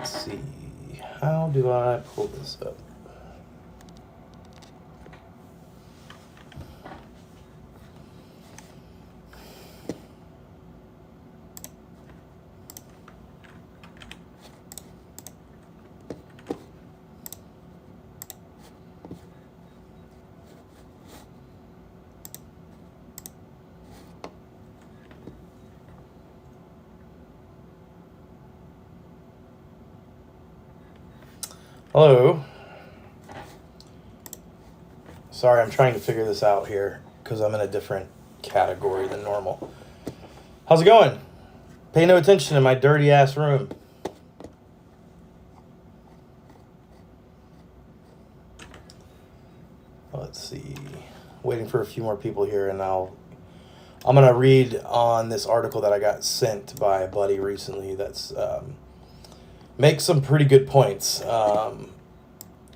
Let's see. How do I pull this up? Hello. Sorry, I'm trying to figure this out here because I'm in a different category than normal. How's it going? Pay no attention in my dirty ass room. Let's see. Waiting for a few more people here, and I'm gonna read on this article that I got sent by a buddy recently. That's makes some pretty good points.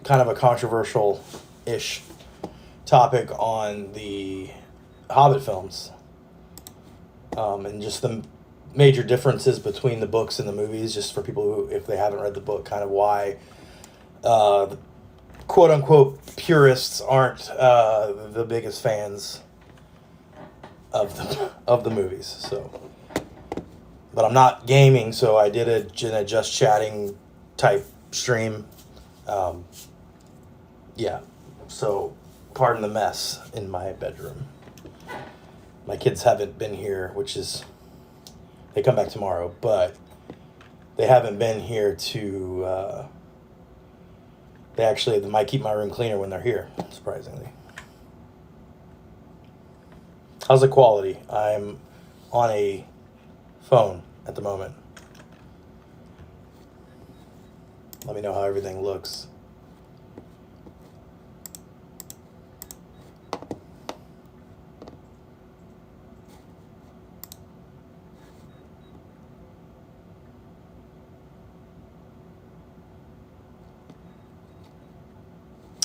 Kind of a controversial-ish topic on the Hobbit films, and just the major differences between the books and the movies, just for people who, if they haven't read the book, kind of why the quote-unquote purists aren't the biggest fans of the movies. So, but I'm not gaming, so I did a just chatting type stream. Yeah, so pardon the mess in my bedroom. My kids haven't been here, they come back tomorrow, but they haven't been here to, they might keep my room cleaner when they're here, surprisingly. How's the quality? I'm on a phone at the moment. Let me know how everything looks.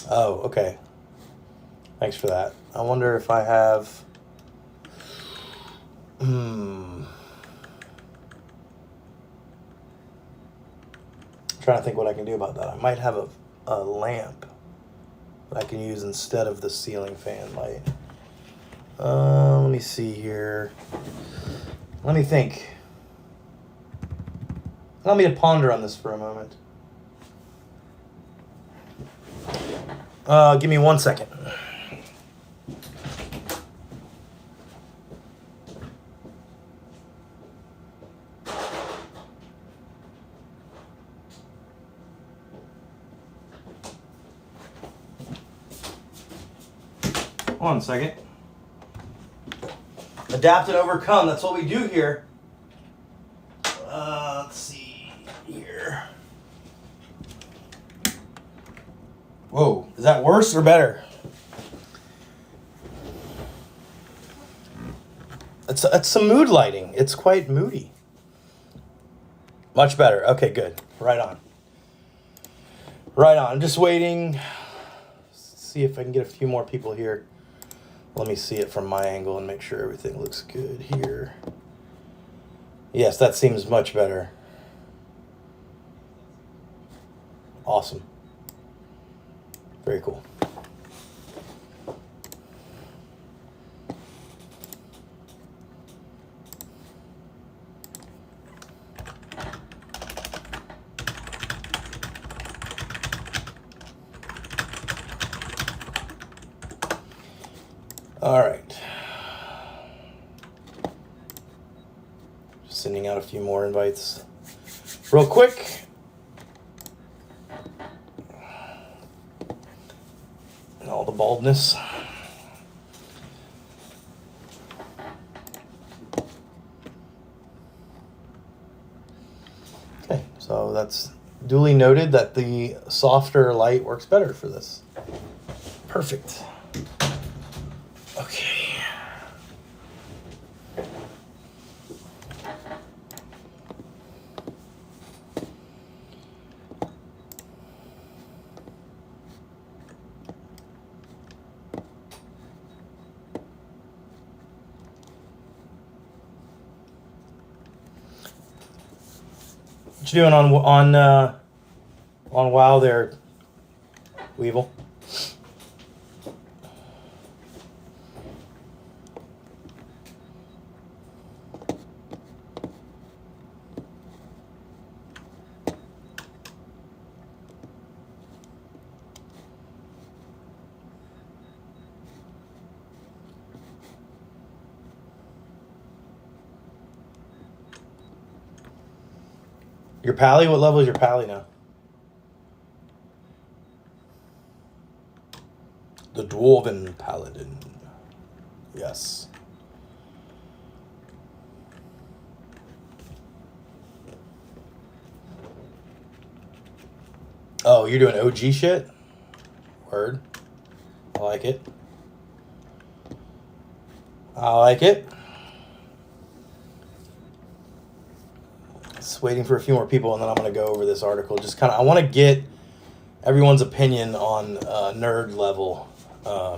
Oh, okay. Thanks for that. I wonder if I have... trying to think what I can do about that. I might have a lamp that I can use instead of the ceiling fan light. Let me see here. Let me think. Allow me to ponder on this for a moment. Give me 1 second. One second. Adapt and overcome. That's what we do here. Let's see here. Whoa, is that worse or better? It's some mood lighting. It's quite moody. Much better. Okay, good. Right on. Right on. I'm just waiting. See if I can get a few more people here. Let me see it from my angle and make sure everything looks good here. Yes, that seems much better. Awesome. Very cool. All right. Just sending out a few more invites real quick. And all the baldness. Okay, so that's duly noted that the softer light works better for this. Perfect. Okay. you doing on WoW there, Weevil? Your pally? What level is your pally now? The Dwarven Paladin. Yes. Oh, you're doing OG shit? Word. I like it. I like it. Just waiting for a few more people, and then I'm going to go over this article. Just kind of, I want to get everyone's opinion on nerd level. I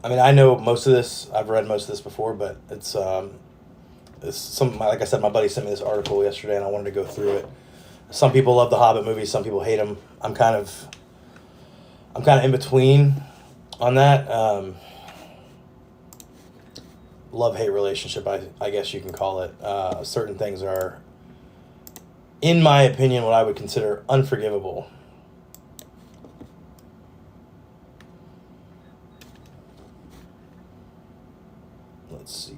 mean, I know most of this. I've read most of this before, but it's some, like I said, my buddy sent me this article yesterday, and I wanted to go through it. Some people love the Hobbit movies. Some people hate them. I'm kind of in between on that. Love-hate relationship, I guess you can call it. Certain things are, in my opinion, what I would consider unforgivable. Let's see.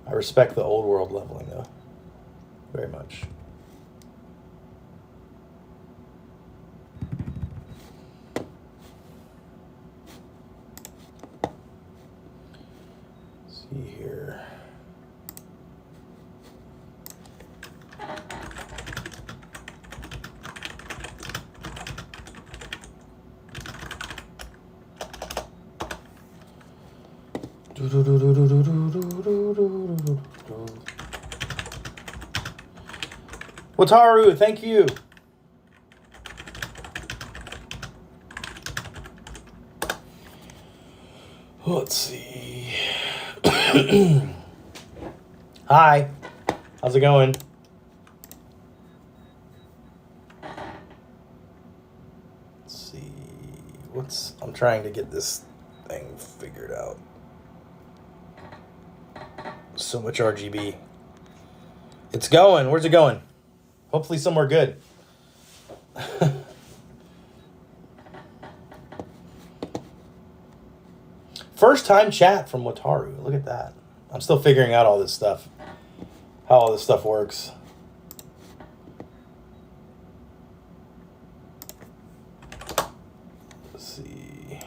I respect the old world leveling, though, very much. Let's see here. Wataru, thank you. Let's see. Hi. How's it going? Let's see. I'm trying to get this thing figured out. So much RGB. It's going. Where's it going? Hopefully somewhere good. First time chat from Wataru. Look at that. I'm still figuring out all this stuff. How all this stuff works. Let's see.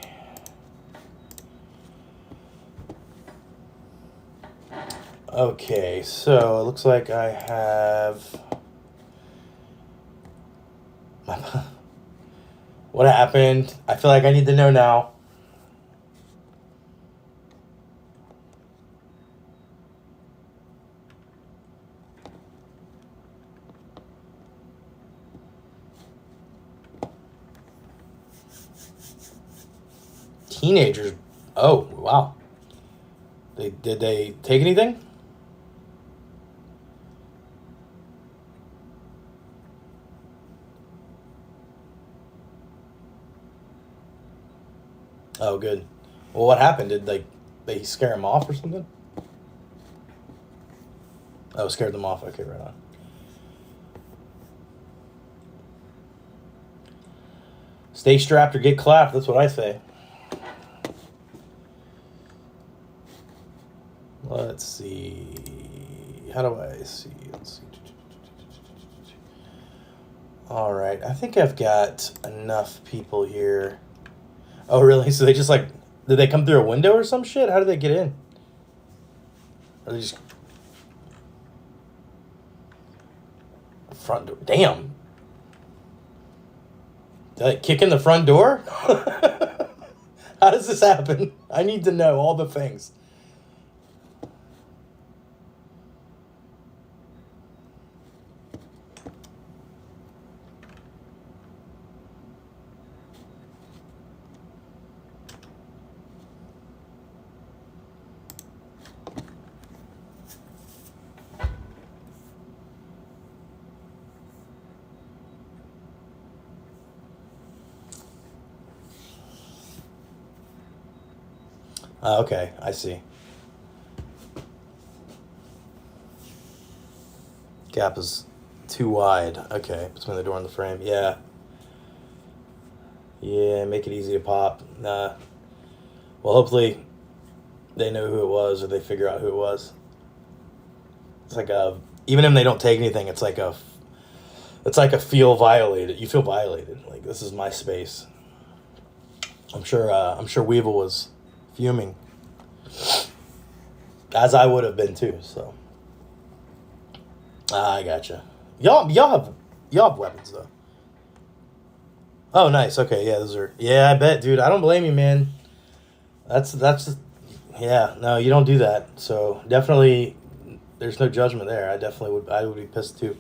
Okay, so it looks like I have... What happened? I feel like I need to know now. Teenagers. Oh, wow. Did they take anything? Oh, good. Well, what happened? Did they scare him off or something? Oh, scared them off. Okay, right on. Stay strapped or get clapped. That's what I say. Let's see. How do I see? Let's see. All right. I think I've got enough people here. Oh, really? So they just did they come through a window or some shit? How did they get in? Or they just... Front door. Damn. Did I kick in the front door? How does this happen? I need to know all the things. Okay, I see. Gap is too wide. Okay, between the door and the frame. Yeah. Yeah, make it easy to pop. Nah. Well, hopefully they know who it was or they figure out who it was. It's like a, even if they don't take anything, it's like a feel violated. You feel violated. Like, this is my space. I'm sure Weevil was fuming, as I would have been too. So, I gotcha. Y'all have weapons though. Oh, nice. Okay, yeah, those are. Yeah, I bet, dude. I don't blame you, man. That's. Yeah, no, you don't do that. So definitely, there's no judgment there. I would be pissed too.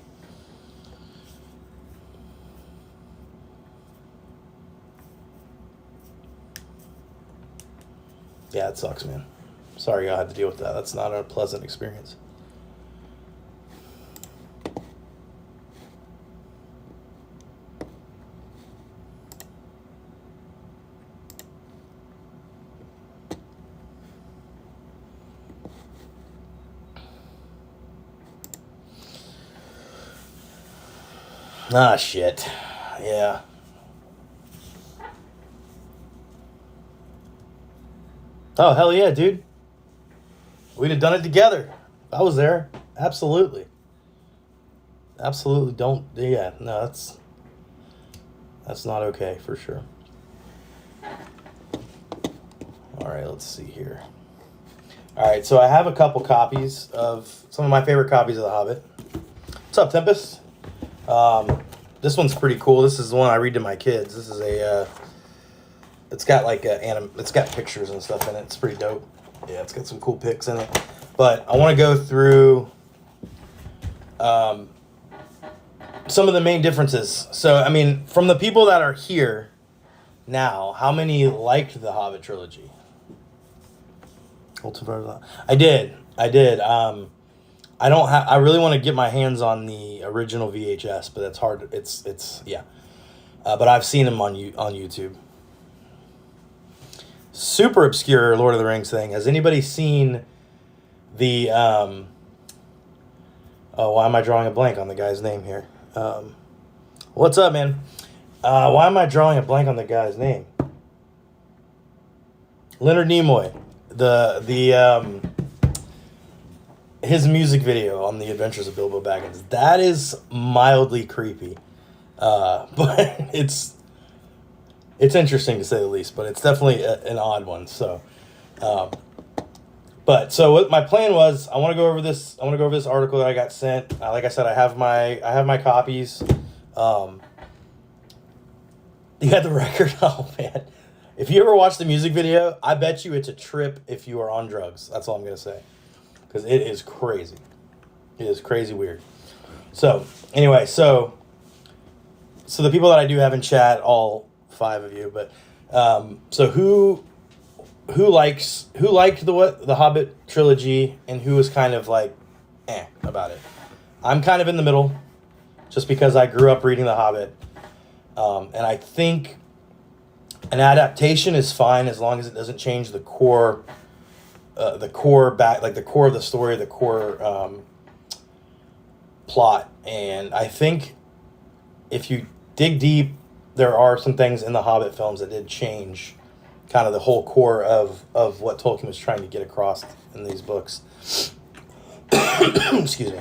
Yeah, it sucks, man. Sorry y'all had to deal with that. That's not a pleasant experience. Ah, shit. Yeah. Oh, hell yeah, dude. We'd have done it together. I was there. Absolutely. Absolutely don't. Yeah, no, that's not okay for sure. All right, let's see here. All right, so I have a couple copies of some of my favorite copies of The Hobbit. What's up, Tempest? This one's pretty cool. This is the one I read to my kids. This is it's got like it's got pictures and stuff in it. It's pretty dope. Yeah, it's got some cool pics in it. But I want to go through some of the main differences. So, I mean, from the people that are here now, how many liked the Hobbit trilogy? I did. I really want to get my hands on the original VHS, but it's hard. It's yeah. But I've seen them on YouTube. Super obscure Lord of the Rings thing. Has anybody seen the oh, why am I drawing a blank on the guy's name here? What's up, man? Why am I drawing a blank on the guy's name? Leonard Nimoy. His music video on the Adventures of Bilbo Baggins. That is mildly creepy. But it's interesting to say the least, but it's definitely an odd one. So, but so what my plan was, I want to go over this article that I got sent. Like I said, I have my copies. You got the record. Oh man, if you ever watch the music video, I bet you it's a trip if you are on drugs. That's all I'm gonna say, because it is crazy. It is crazy weird. So anyway, so the people that I do have in chat, all 5 of you, but so who liked the Hobbit trilogy, and who was kind of like about it? I'm kind of in the middle, just because I grew up reading the Hobbit, and I think an adaptation is fine as long as it doesn't change the core of the story, the core plot. And I think if you dig deep, there are some things in the Hobbit films that did change kind of the whole core of what Tolkien was trying to get across in these books. Excuse me.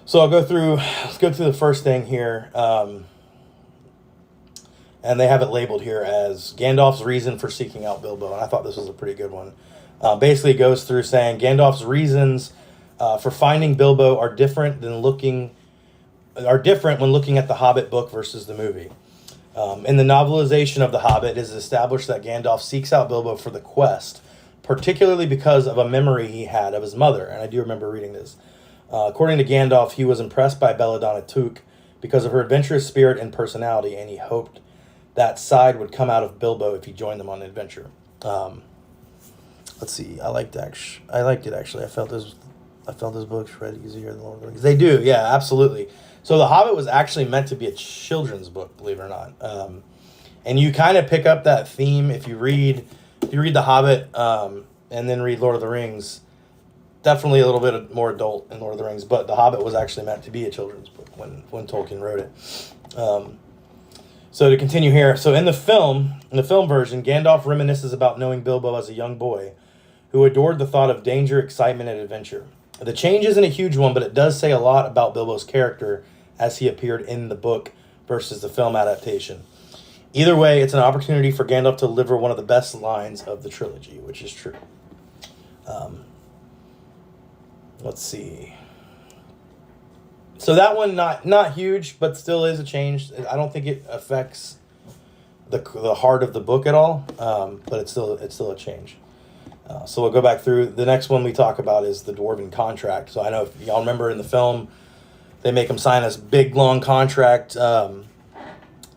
So let's go through the first thing here. And they have it labeled here as Gandalf's reason for seeking out Bilbo. And I thought this was a pretty good one. Basically it goes through saying Gandalf's reasons for finding Bilbo are different when looking at the Hobbit book versus the movie. In the novelization of The Hobbit, it is established that Gandalf seeks out Bilbo for the quest, particularly because of a memory he had of his mother. And I do remember reading this. According to Gandalf, he was impressed by Belladonna Took because of her adventurous spirit and personality, and he hoped that side would come out of Bilbo if he joined them on an adventure. Let's see. I liked it actually. I felt this books read easier than Lord of the Rings. They do, yeah, absolutely. So The Hobbit was actually meant to be a children's book, believe it or not. And you kind of pick up that theme if you read The Hobbit and then read Lord of the Rings. Definitely a little bit more adult in Lord of the Rings, but The Hobbit was actually meant to be a children's book when Tolkien wrote it. So to continue here, so in the film version, Gandalf reminisces about knowing Bilbo as a young boy who adored the thought of danger, excitement, and adventure. The change isn't a huge one, but it does say a lot about Bilbo's character as he appeared in the book versus the film adaptation. Either way, it's an opportunity for Gandalf to deliver one of the best lines of the trilogy, which is true. Let's see. So that one, not huge, but still is a change. I don't think it affects the heart of the book at all, but it's still a change. So we'll go back through. The next one we talk about is the Dwarven contract. So I know if y'all remember in the film, they make him sign this big, long contract,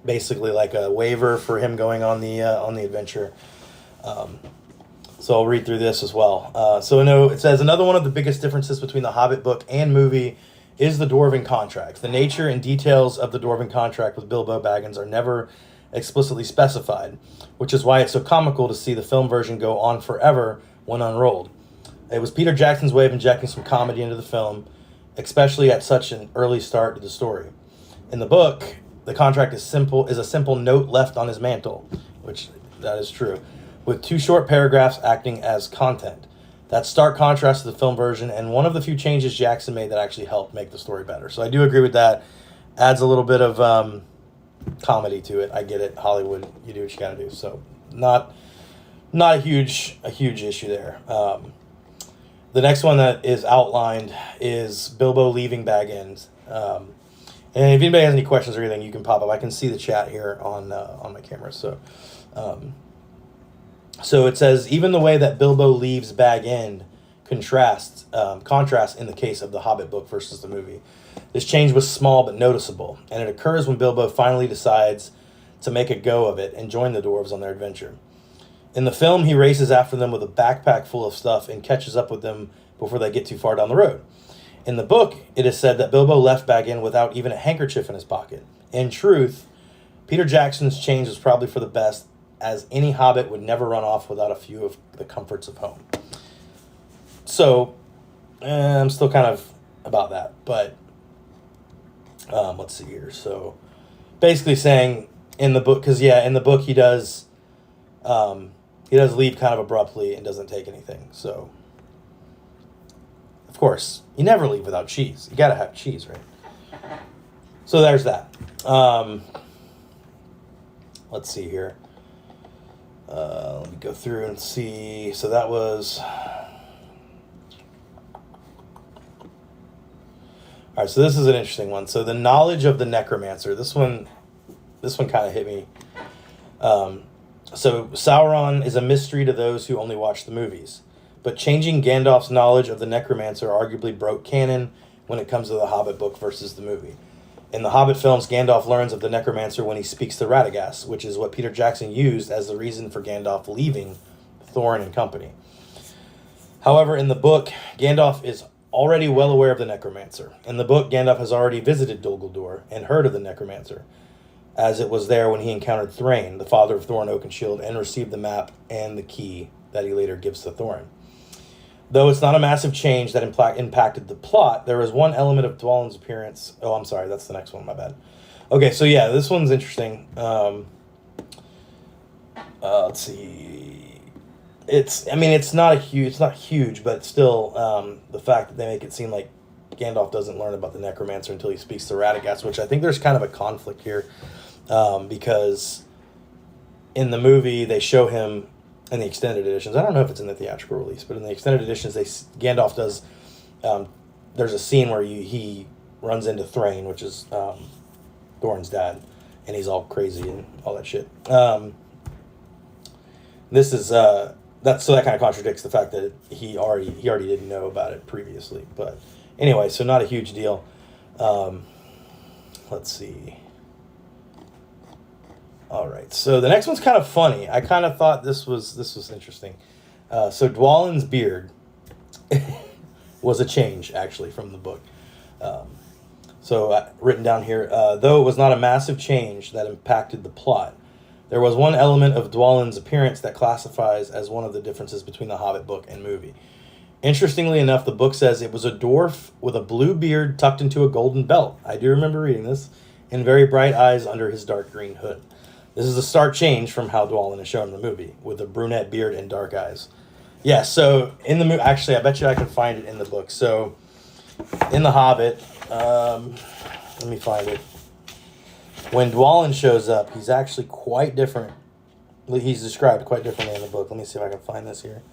basically like a waiver for him going on the adventure. So I'll read through this as well. So I know it says, another one of the biggest differences between the Hobbit book and movie is the Dwarven contract. The nature and details of the Dwarven contract with Bilbo Baggins are never explicitly specified, which is why it's so comical to see the film version go on forever when unrolled. It was Peter Jackson's way of injecting some comedy into the film, especially at such an early start to the story. In the book, the contract is a simple note left on his mantle, which that is true, with 2 short paragraphs acting as content. That's stark contrast to the film version, and one of the few changes Jackson made that actually helped make the story better. So I do agree with that. Adds a little bit of comedy to it. I get it. Hollywood, you do what you gotta do. So not a huge issue there. The next one that is outlined is Bilbo leaving Bag End. And if anybody has any questions or anything, you can pop up. I can see the chat here on my camera. So it says, even the way that Bilbo leaves Bag End contrasts in the case of the Hobbit book versus the movie. This change was small but noticeable, and it occurs when Bilbo finally decides to make a go of it and join the dwarves on their adventure. In the film, he races after them with a backpack full of stuff and catches up with them before they get too far down the road. In the book, it is said that Bilbo left Bag End without even a handkerchief in his pocket. In truth, Peter Jackson's change was probably for the best, as any Hobbit would never run off without a few of the comforts of home. So, I'm still kind of about that, but let's see here. So, basically saying in the book, because in the book he does leave kind of abruptly and doesn't take anything. So, of course, you never leave without cheese. You got to have cheese, right? So there's that. Let's see here. Let me go through and see. So that was... All right, so this is an interesting one. So the knowledge of the necromancer. This one kind of hit me. So Sauron is a mystery to those who only watch the movies. But changing Gandalf's knowledge of the necromancer arguably broke canon when it comes to the Hobbit book versus the movie. In the Hobbit films, Gandalf learns of the necromancer when he speaks to Radagast, which is what Peter Jackson used as the reason for Gandalf leaving Thorin and company. However, in the book, Gandalf is already well aware of the necromancer. In the book, Gandalf has already visited Dol Guldur and heard of the necromancer, as it was there when he encountered Thrain, the father of Thorin Oakenshield, and received the map and the key that he later gives to Thorin. Though it's not a massive change that impacted the plot, there is one element of Dwalin's appearance. Oh, I'm sorry, that's the next one, my bad. Okay, so yeah, this one's interesting. Let's see. It's not huge, but still, the fact that they make it seem like Gandalf doesn't learn about the necromancer until he speaks to Radagast, which I think there's kind of a conflict here, because in the movie they show him in the extended editions. I don't know if it's in the theatrical release, but in the extended editions, Gandalf does. There's a scene where he runs into Thrain, which is Thorin's dad, and he's all crazy and all that shit. This is that kind of contradicts the fact that he already didn't know about it previously. But anyway, so not a huge deal. Let's see. All right, so the next one's kind of funny. I kind of thought this was interesting. So Dwalin's beard was a change, actually, from the book. Written down here, though it was not a massive change that impacted the plot, There was one element of Dwalin's appearance that classifies as one of the differences between the Hobbit book and movie. Interestingly enough, the book says it was a dwarf with a blue beard tucked into a golden belt. I do remember reading this. And very bright eyes under his dark green hood. This is a stark change from how Dwalin is shown in the movie, with a brunette beard and dark eyes. Yeah, so in the movie, actually, I bet you I can find it in the book. So, in The Hobbit, let me find it. When Dwalin shows up, he's actually quite different. He's described quite differently in the book. Let me see if I can find this here.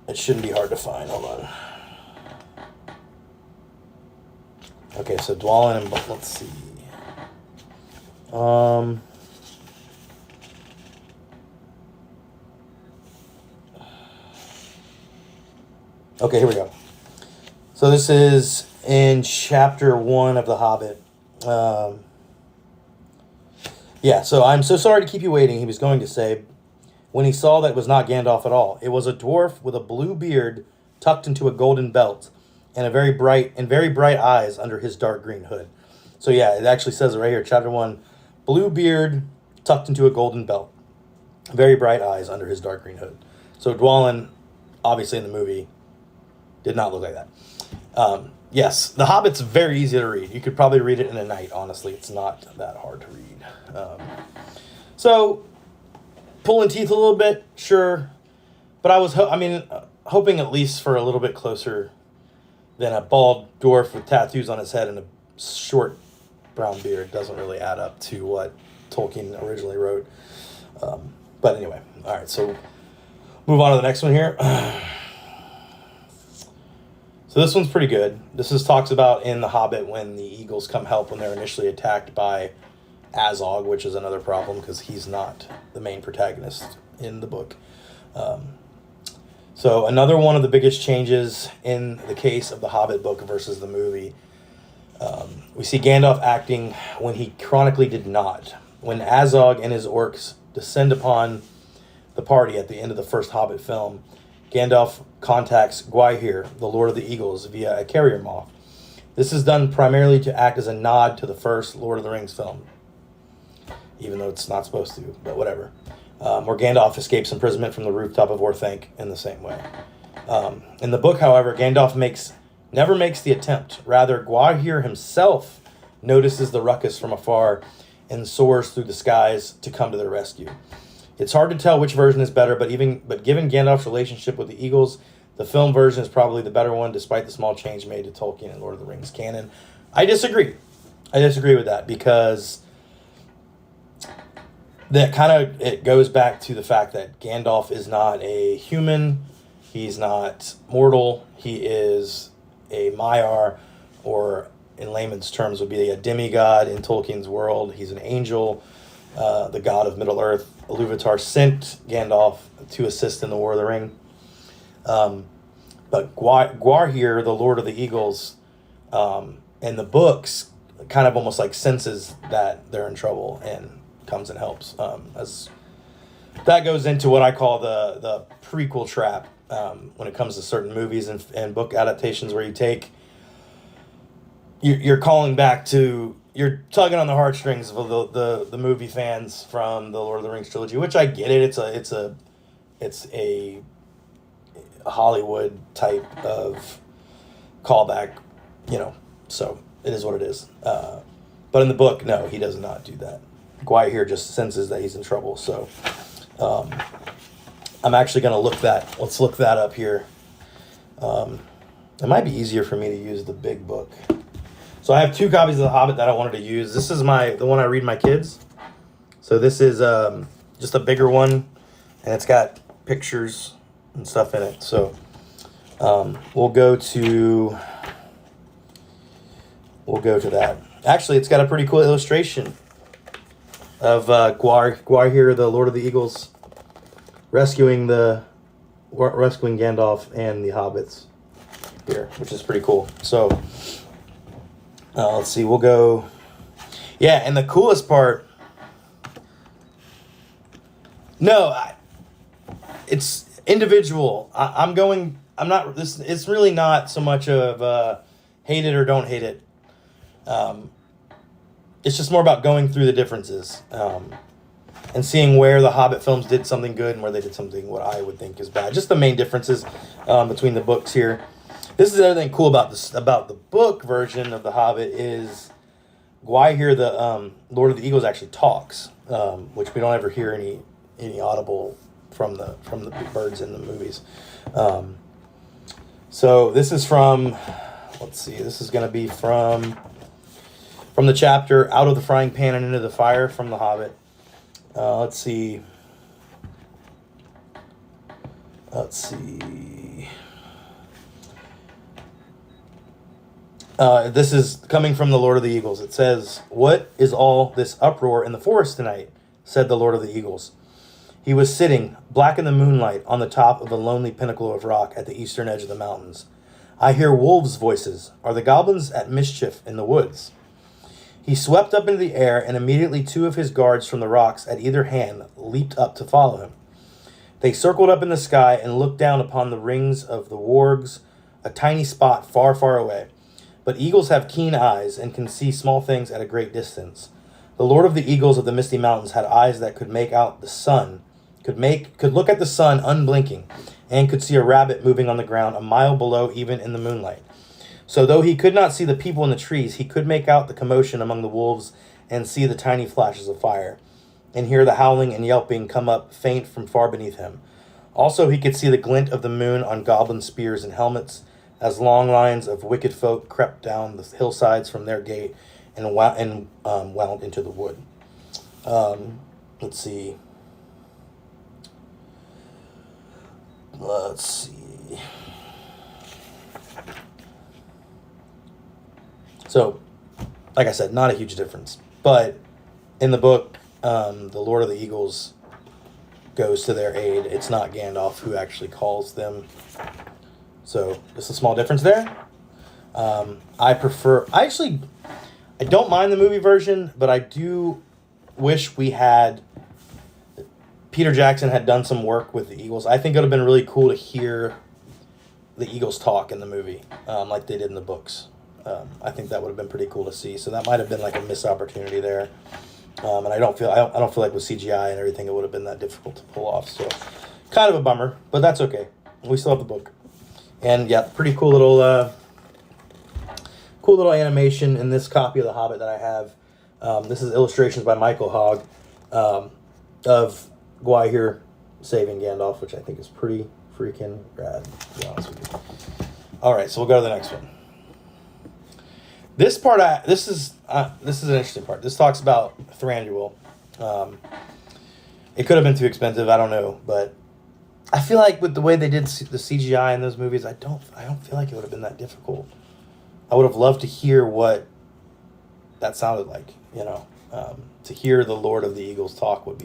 It shouldn't be hard to find. Hold on. Okay, so Dwalin and let's see. Okay, here we go. So this is in chapter 1 of The Hobbit. Yeah, so I'm so sorry to keep you waiting, he was going to say, when he saw that it was not Gandalf at all. It was a dwarf with a blue beard tucked into a golden belt and very bright eyes under his dark green hood. So yeah, it actually says it right here, chapter 1, blue beard tucked into a golden belt, very bright eyes under his dark green hood. So Dwalin, obviously in the movie, did not look like that. Yes, The Hobbit's very easy to read. You could probably read it in a night, honestly. It's not that hard to read. So, pulling teeth a little bit, sure. But I was, hoping at least for a little bit closer than a bald dwarf with tattoos on his head and a short brown beard. Doesn't really add up to what Tolkien originally wrote. But anyway, all right, so move on to the next one here. So this one's pretty good. This talks about in The Hobbit when the Eagles come help when they're initially attacked by Azog, which is another problem because he's not the main protagonist in the book. So another one of the biggest changes in the case of the Hobbit book versus the movie. We see Gandalf acting when he chronically did not. When Azog and his orcs descend upon the party at the end of the first Hobbit film, Gandalf contacts Gwaihir, the Lord of the Eagles, via a carrier moth. This is done primarily to act as a nod to the first Lord of the Rings film, even though it's not supposed to, but whatever. Where Gandalf escapes imprisonment from the rooftop of Orthanc in the same way. In the book, however, Gandalf never makes the attempt. Rather, Gwaihir himself notices the ruckus from afar and soars through the skies to come to their rescue. It's hard to tell which version is better, but given Gandalf's relationship with the Eagles, the film version is probably the better one, despite the small change made to Tolkien and Lord of the Rings canon. I disagree. With that because that it goes back to the fact that Gandalf is not a human. He's not mortal. He is a Maiar, or in layman's terms would be a demigod in Tolkien's world. He's an angel, the god of Middle-earth. Iluvatar sent Gandalf to assist in the War of the Ring. But Gwaihir, the Lord of the Eagles, in the books, kind of almost like senses that they're in trouble and comes and helps. As that goes into what I call the prequel trap when it comes to certain movies and book adaptations, where you're calling back to, you're tugging on the heartstrings of the movie fans from the Lord of the Rings trilogy, which I get it. It's a Hollywood type of callback, so it is what it is. But in the book, no, he does not do that. Gwaihir just senses that he's in trouble. So I'm actually going to let's look that up here. It might be easier for me to use the big book. So I have 2 copies of The Hobbit that I wanted to use. This is the one I read my kids. So this is just a bigger one, and it's got pictures and stuff in it. So we'll go to that. Actually, it's got a pretty cool illustration of Gwaihir, the Lord of the Eagles, rescuing Gandalf and the hobbits here, which is pretty cool. So let's see, we'll go. Yeah, and the coolest part. It's individual. It's really not so much of hate it or don't hate it. it's just more about going through the differences and seeing where the Hobbit films did something good and where they did something what I would think is bad. Just the main differences between the books here. This is the other thing cool about the book version of the Hobbit is Gwaihir, the Lord of the Eagles, actually talks, which we don't ever hear any audible from the birds in the movies. So this is from, let's see, this is going to be from the chapter Out of the Frying Pan and Into the Fire from The Hobbit. Let's see. This is coming from the Lord of the Eagles. It says, "What is all this uproar in the forest tonight?" said the Lord of the Eagles. He was sitting, black in the moonlight, on the top of a lonely pinnacle of rock at the eastern edge of the mountains. "I hear wolves' voices. Are the goblins at mischief in the woods?" He swept up into the air, and immediately 2 of his guards from the rocks at either hand leaped up to follow him. They circled up in the sky and looked down upon the rings of the wargs, a tiny spot far, far away. But eagles have keen eyes and can see small things at a great distance. The Lord of the Eagles of the Misty Mountains had eyes that could make out the sun, could look at the sun unblinking, and could see a rabbit moving on the ground a mile below even in the moonlight. So though he could not see the people in the trees, he could make out the commotion among the wolves and see the tiny flashes of fire, and hear the howling and yelping come up faint from far beneath him. Also he could see the glint of the moon on goblin spears and helmets, as long lines of wicked folk crept down the hillsides from their gate and wound into the wood. Let's see. So, like I said, not a huge difference. But in the book, the Lord of the Eagles goes to their aid. It's not Gandalf who actually calls them. So, just a small difference there. I don't mind the movie version, but I do wish Peter Jackson had done some work with the Eagles. I think it would have been really cool to hear the Eagles talk in the movie, like they did in the books. I think that would have been pretty cool to see. So that might have been like a missed opportunity there. And I don't feel like with CGI and everything it would have been that difficult to pull off. So kind of a bummer, but that's okay. We still have the book. And yeah, pretty cool little animation in this copy of The Hobbit that I have. This is illustrations by Michael Hogg of Gwaihir saving Gandalf, which I think is pretty freaking rad, to be honest with you. All right, so we'll go to the next one. This part, this is an interesting part. This talks about Thranduil. It could have been too expensive, I don't know, but I feel like with the way they did the CGI in those movies, I don't feel like it would have been that difficult. I would have loved to hear what that sounded like, to hear the Lord of the Eagles talk would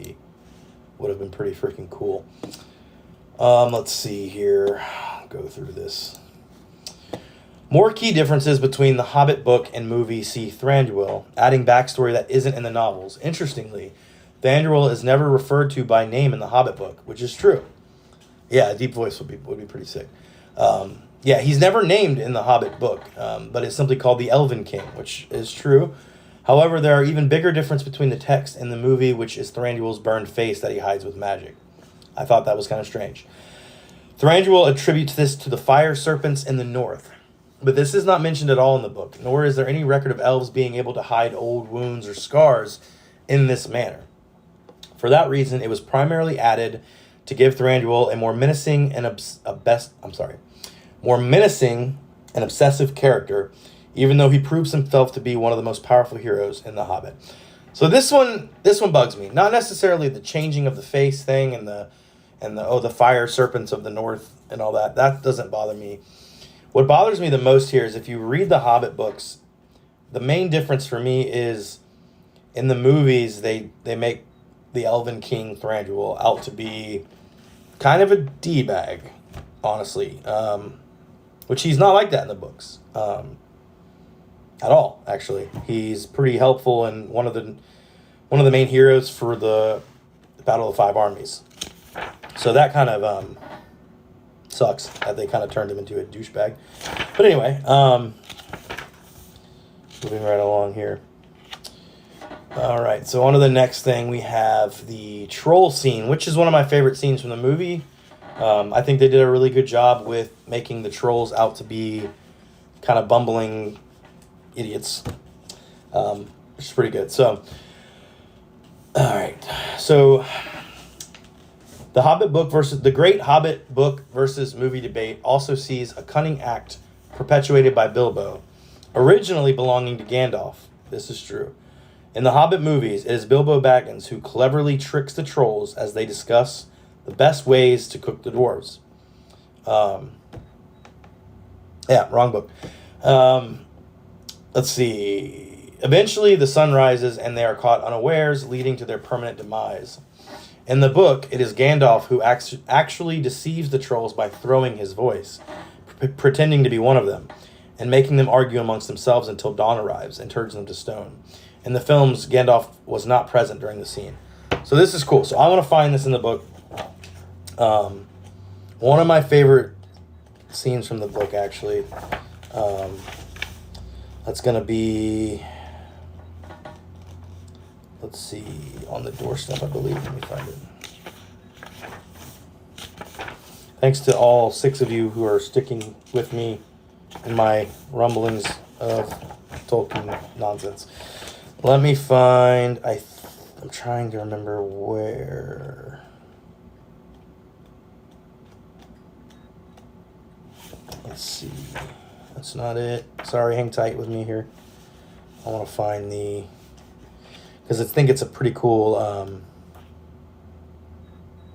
have been pretty freaking cool. Let's see here. Go through this. More key differences between the Hobbit book and movie see Thranduil, adding backstory that isn't in the novels. Interestingly, Thranduil is never referred to by name in the Hobbit book, which is true. Yeah, a deep voice would be pretty sick. He's never named in the Hobbit book, but it's simply called the Elven King, which is true. However, there are even bigger difference between the text and the movie, which is Thranduil's burned face that he hides with magic. I thought that was kind of strange. Thranduil attributes this to the fire serpents in the north, but this is not mentioned at all in the book, nor is there any record of elves being able to hide old wounds or scars in this manner. For that reason, it was primarily added to give Thranduil a more menacing and obsessive character, even though he proves himself to be one of the most powerful heroes in The Hobbit. So this one bugs me. Not necessarily the changing of the face thing and the fire serpents of the north and all that. That doesn't bother me. What bothers me the most here is if you read the Hobbit books, the main difference for me is in the movies they make the Elven King Thranduil out to be kind of a D-bag, honestly. Which he's not like that in the books. At all, actually. He's pretty helpful and one of the main heroes for the Battle of the Five Armies. So that kind of sucks that they kind of turned him into a douchebag. But anyway, moving right along here. All right, so on to the next thing. We have the troll scene, which is one of my favorite scenes from the movie. I think they did a really good job with making the trolls out to be kind of bumbling idiots, which is pretty good. So, all right, so the Great Hobbit book versus movie debate also sees a cunning act perpetuated by Bilbo, originally belonging to Gandalf. This is true. In the Hobbit movies, it is Bilbo Baggins who cleverly tricks the trolls as they discuss the best ways to cook the dwarves. Wrong book. Let's see. Eventually, the sun rises and they are caught unawares, leading to their permanent demise. In the book, it is Gandalf who actually deceives the trolls by throwing his voice, pretending to be one of them, and making them argue amongst themselves until dawn arrives and turns them to stone. In the films, Gandalf was not present during the scene. So this is cool. So I want to find this in the book. One of my favorite scenes from the book, actually. That's going to be, let's see, on the doorstep, I believe. Let me find it. Thanks to all 6 of you who are sticking with me in my rumblings of Tolkien nonsense. Let me find, I'm trying to remember where. Let's see. That's not it. Sorry, hang tight with me here. I want to find because I think it's a pretty cool,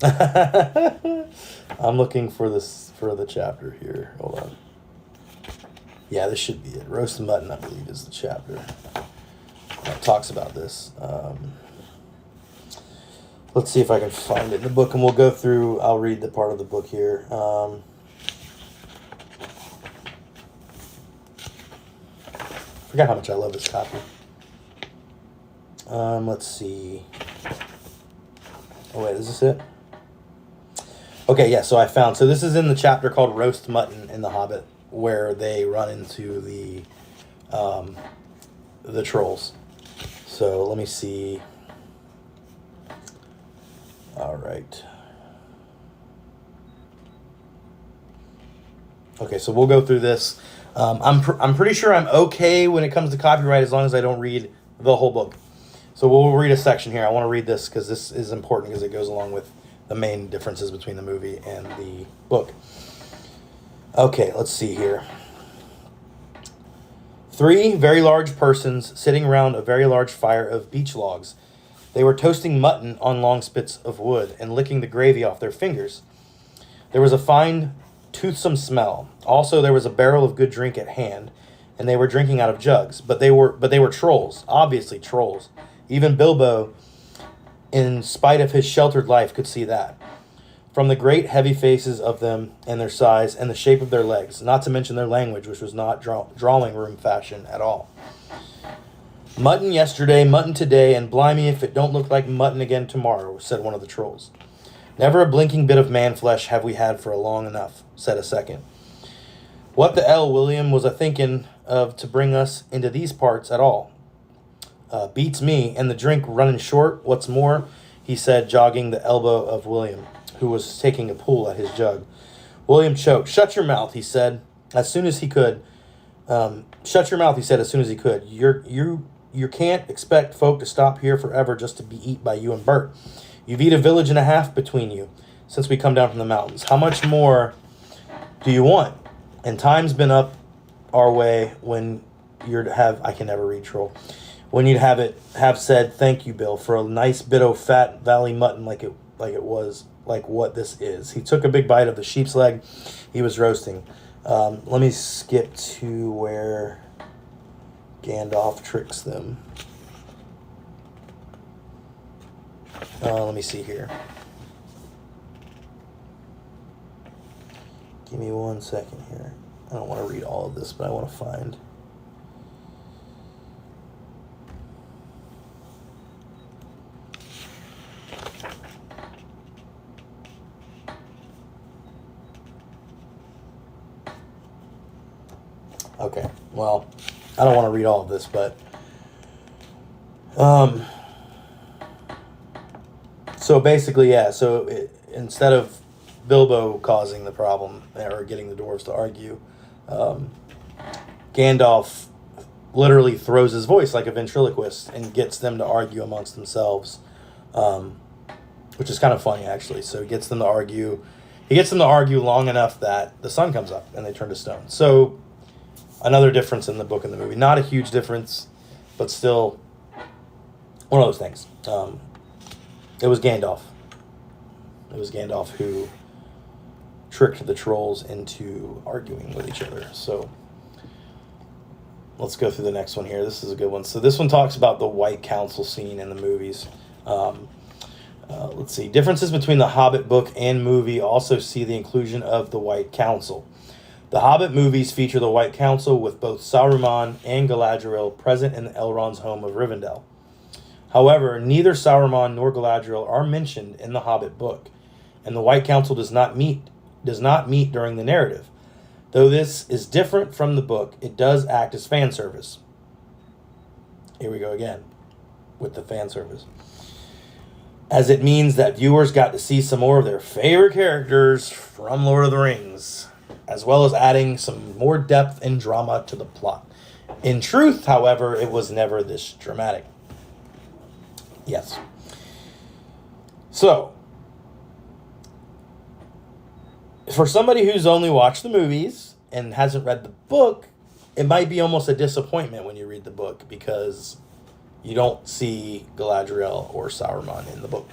I'm looking for the chapter here. Hold on. Yeah, this should be it. Roast Mutton, I believe, is the chapter that talks about this. Let's see if I can find it in the book, and we'll go through. I'll read the part of the book here. Forgot how much I love this copy. Let's see. Oh wait, is this it? Okay, yeah. So I found. So this is in the chapter called "Roast Mutton" in The Hobbit, where they run into the trolls. So let me see. All right. Okay, so we'll go through this. I'm pretty sure I'm okay when it comes to copyright as long as I don't read the whole book. So we'll read a section here. I want to read this because this is important because it goes along with the main differences between the movie and the book. Okay, let's see here. 3 very large persons sitting around a very large fire of beech logs. They were toasting mutton on long spits of wood and licking the gravy off their fingers. There was a fine, toothsome smell. Also, there was a barrel of good drink at hand, and they were drinking out of jugs. But they were trolls, obviously trolls. Even Bilbo, in spite of his sheltered life, could see that. From the great heavy faces of them and their size and the shape of their legs, not to mention their language, which was not drawing room fashion at all. Mutton yesterday, mutton today, and blimey if it don't look like mutton again tomorrow, said one of the trolls. Never a blinking bit of man flesh have we had for a long enough, said a second. What the 'ell William was a-thinking of to bring us into these parts at all? Beats me, and the drink running short, what's more, he said, jogging the elbow of William, who was taking a pull at his jug. William choked. Shut your mouth, he said, as soon as he could. Shut your mouth, he said, as soon as he could. You can't expect folk to stop here forever just to be eat by you and Bert. You've eat a village and a half between you since we come down from the mountains. How much more do you want? And time's been up our way when you're to have, I can never read troll, when you'd have said, thank you, Bill, for a nice bit o' fat valley mutton like it was, like what this is. He took a big bite of the sheep's leg he was roasting. Let me skip to where Gandalf tricks them. Let me see here. Give me 1 second here. I don't want to read all of this, but I want to find. Okay, well, I don't want to read all of this, but Um, so basically, yeah. So instead of Bilbo causing the problem or getting the dwarves to argue, um, Gandalf literally throws his voice like a ventriloquist and gets them to argue amongst themselves, um, which is kind of funny actually. So he gets them to argue. He gets them to argue long enough that the sun comes up and they turn to stone. So another difference in the book and the movie. Not a huge difference, but still one of those things. It was Gandalf. It was Gandalf who tricked the trolls into arguing with each other. So let's go through the next one here. This is a good one. So this one talks about the White Council scene in the movies. Let's see. Differences between the Hobbit book and movie also see the inclusion of the White Council. The Hobbit movies feature the White Council with both Saruman and Galadriel present in Elrond's home of Rivendell. However, neither Saruman nor Galadriel are mentioned in the Hobbit book, and the White Council does not meet during the narrative. Though this is different from the book, it does act as fan service. Here we go again with the fan service. As it means that viewers got to see some more of their favorite characters from Lord of the Rings, as well as adding some more depth and drama to the plot. In truth, however, it was never this dramatic. Yes. So, for somebody who's only watched the movies and hasn't read the book, it might be almost a disappointment when you read the book because you don't see Galadriel or Saruman in the book.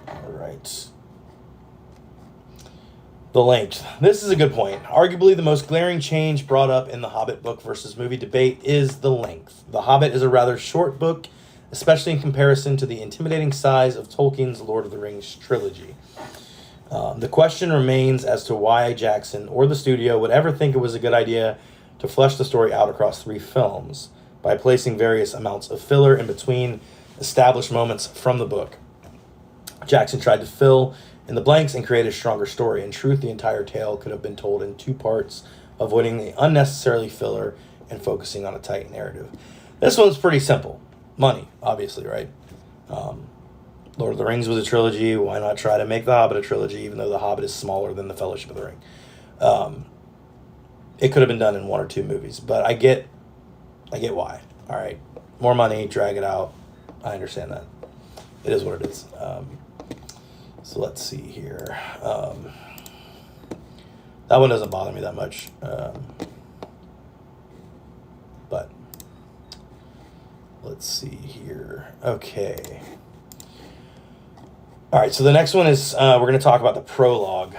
All right. The length. This is a good point. Arguably the most glaring change brought up in the Hobbit book versus movie debate is the length. The Hobbit is a rather short book, especially in comparison to the intimidating size of Tolkien's Lord of the Rings trilogy. The question remains as to why Jackson or the studio would ever think it was a good idea to flesh the story out across 3 films by placing various amounts of filler in between established moments from the book. Jackson tried to fill in the blanks and create a stronger story. In truth, the entire tale could have been told in 2 parts, avoiding the unnecessarily filler and focusing on a tight narrative. This one's pretty simple. Money, obviously, right? Lord of the Rings was a trilogy. Why not try to make The Hobbit a trilogy, even though The Hobbit is smaller than The Fellowship of the Ring? It could have been done in 1 or 2 movies, but I get why. All right, more money, drag it out. I understand that. It is what it is. So let's see here. That one doesn't bother me that much. But let's see here. Okay. All right, so the next one is we're going to talk about the prologue.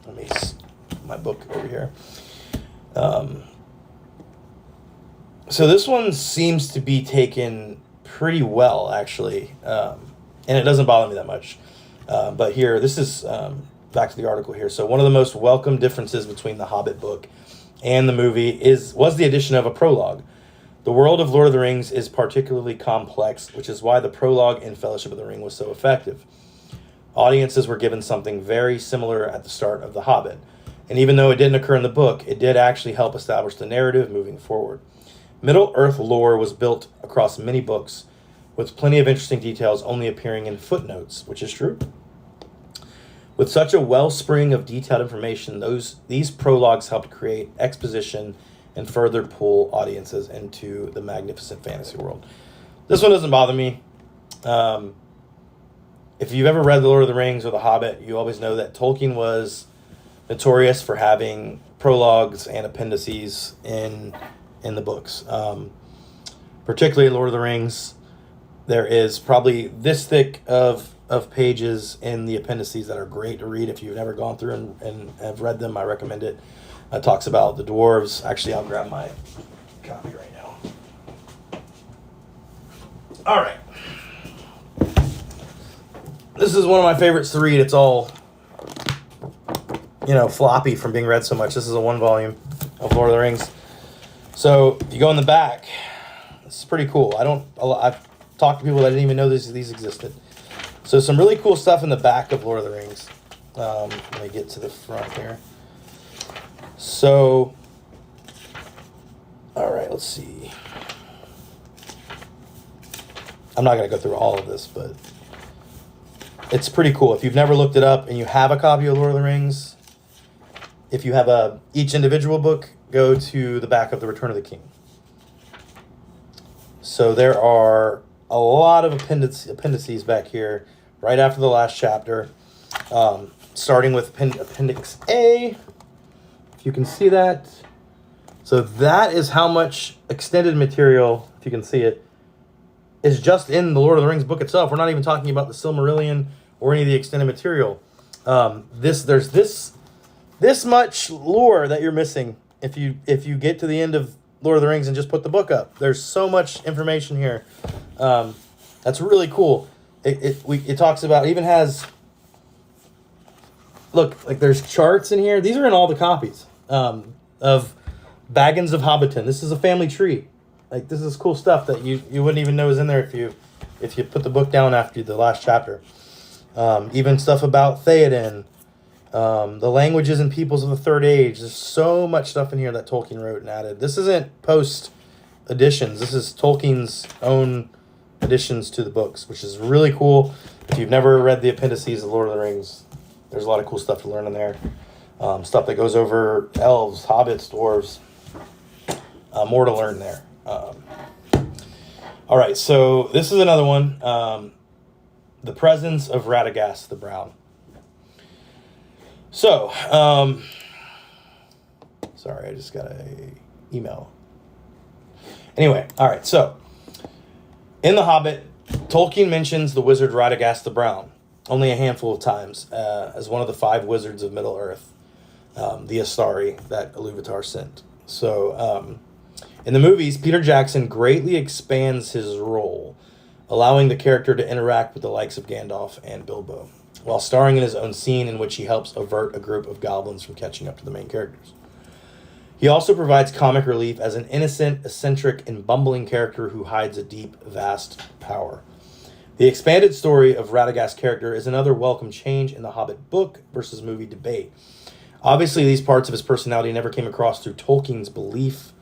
Let me my book over here. So this one seems to be taken pretty well, actually, and it doesn't bother me that much. But here, this is back to the article here. So one of the most welcome differences between the Hobbit book and the movie was the addition of a prologue. The world of Lord of the Rings is particularly complex, which is why the prologue in Fellowship of the Ring was so effective. Audiences were given something very similar at the start of The Hobbit, and even though it didn't occur in the book, it did actually help establish the narrative moving forward. Middle-earth lore was built across many books, with plenty of interesting details only appearing in footnotes, which is true. With such a wellspring of detailed information, these prologues helped create exposition and further pull audiences into the magnificent fantasy world. This one doesn't bother me. If you've ever read The Lord of the Rings or The Hobbit, you always know that Tolkien was notorious for having prologues and appendices in the books. Particularly in Lord of the Rings, there is probably this thick of pages in the appendices that are great to read. If you've never gone through and have read them, I recommend it. It talks about the dwarves. Actually, I'll grab my copy right now. All right. This is one of my favorites to read. It's all, floppy from being read so much. This is a 1 volume of Lord of the Rings. So if you go in the back, it's pretty cool. I've talked to people that didn't even know these existed. So some really cool stuff in the back of Lord of the Rings. Let me get to the front here. So, all right, let's see. I'm not going to go through all of this, but it's pretty cool. If you've never looked it up and you have a copy of Lord of the Rings, if you have each individual book, go to the back of The Return of the King. So there are a lot of appendices back here, right after the last chapter, starting with Appendix A, if you can see that. So that is how much extended material, if you can see it, is just in the Lord of the Rings book itself. We're not even talking about the Silmarillion or any of the extended material. There's this much lore that you're missing if you get to the end of Lord of the Rings and just put the book up. There's so much information here. That's really cool. It talks about, even has, look, like there's charts in here. These are in all the copies of Baggins of Hobbiton. This is a family tree. Like, this is cool stuff that you wouldn't even know is in there if you put the book down after the last chapter. Even stuff about Theoden, the languages and peoples of the Third Age. There's so much stuff in here that Tolkien wrote and added. This isn't post additions. This is Tolkien's own additions to the books, which is really cool. If you've never read the appendices of Lord of the Rings, there's a lot of cool stuff to learn in there. Stuff that goes over elves, hobbits, dwarves. More to learn there. All right, so this is another one. The Presence of Radagast the Brown. So, sorry, I just got an email. Anyway, all right, so in The Hobbit, Tolkien mentions the wizard Radagast the Brown only a handful of times as one of the 5 wizards of Middle-earth, the Astari that Iluvatar sent. So, in the movies, Peter Jackson greatly expands his role, allowing the character to interact with the likes of Gandalf and Bilbo, while starring in his own scene in which he helps avert a group of goblins from catching up to the main characters. He also provides comic relief as an innocent, eccentric, and bumbling character who hides a deep, vast power. The expanded story of Radagast's character is another welcome change in the Hobbit book versus movie debate. Obviously, these parts of his personality never came across through Tolkien's brief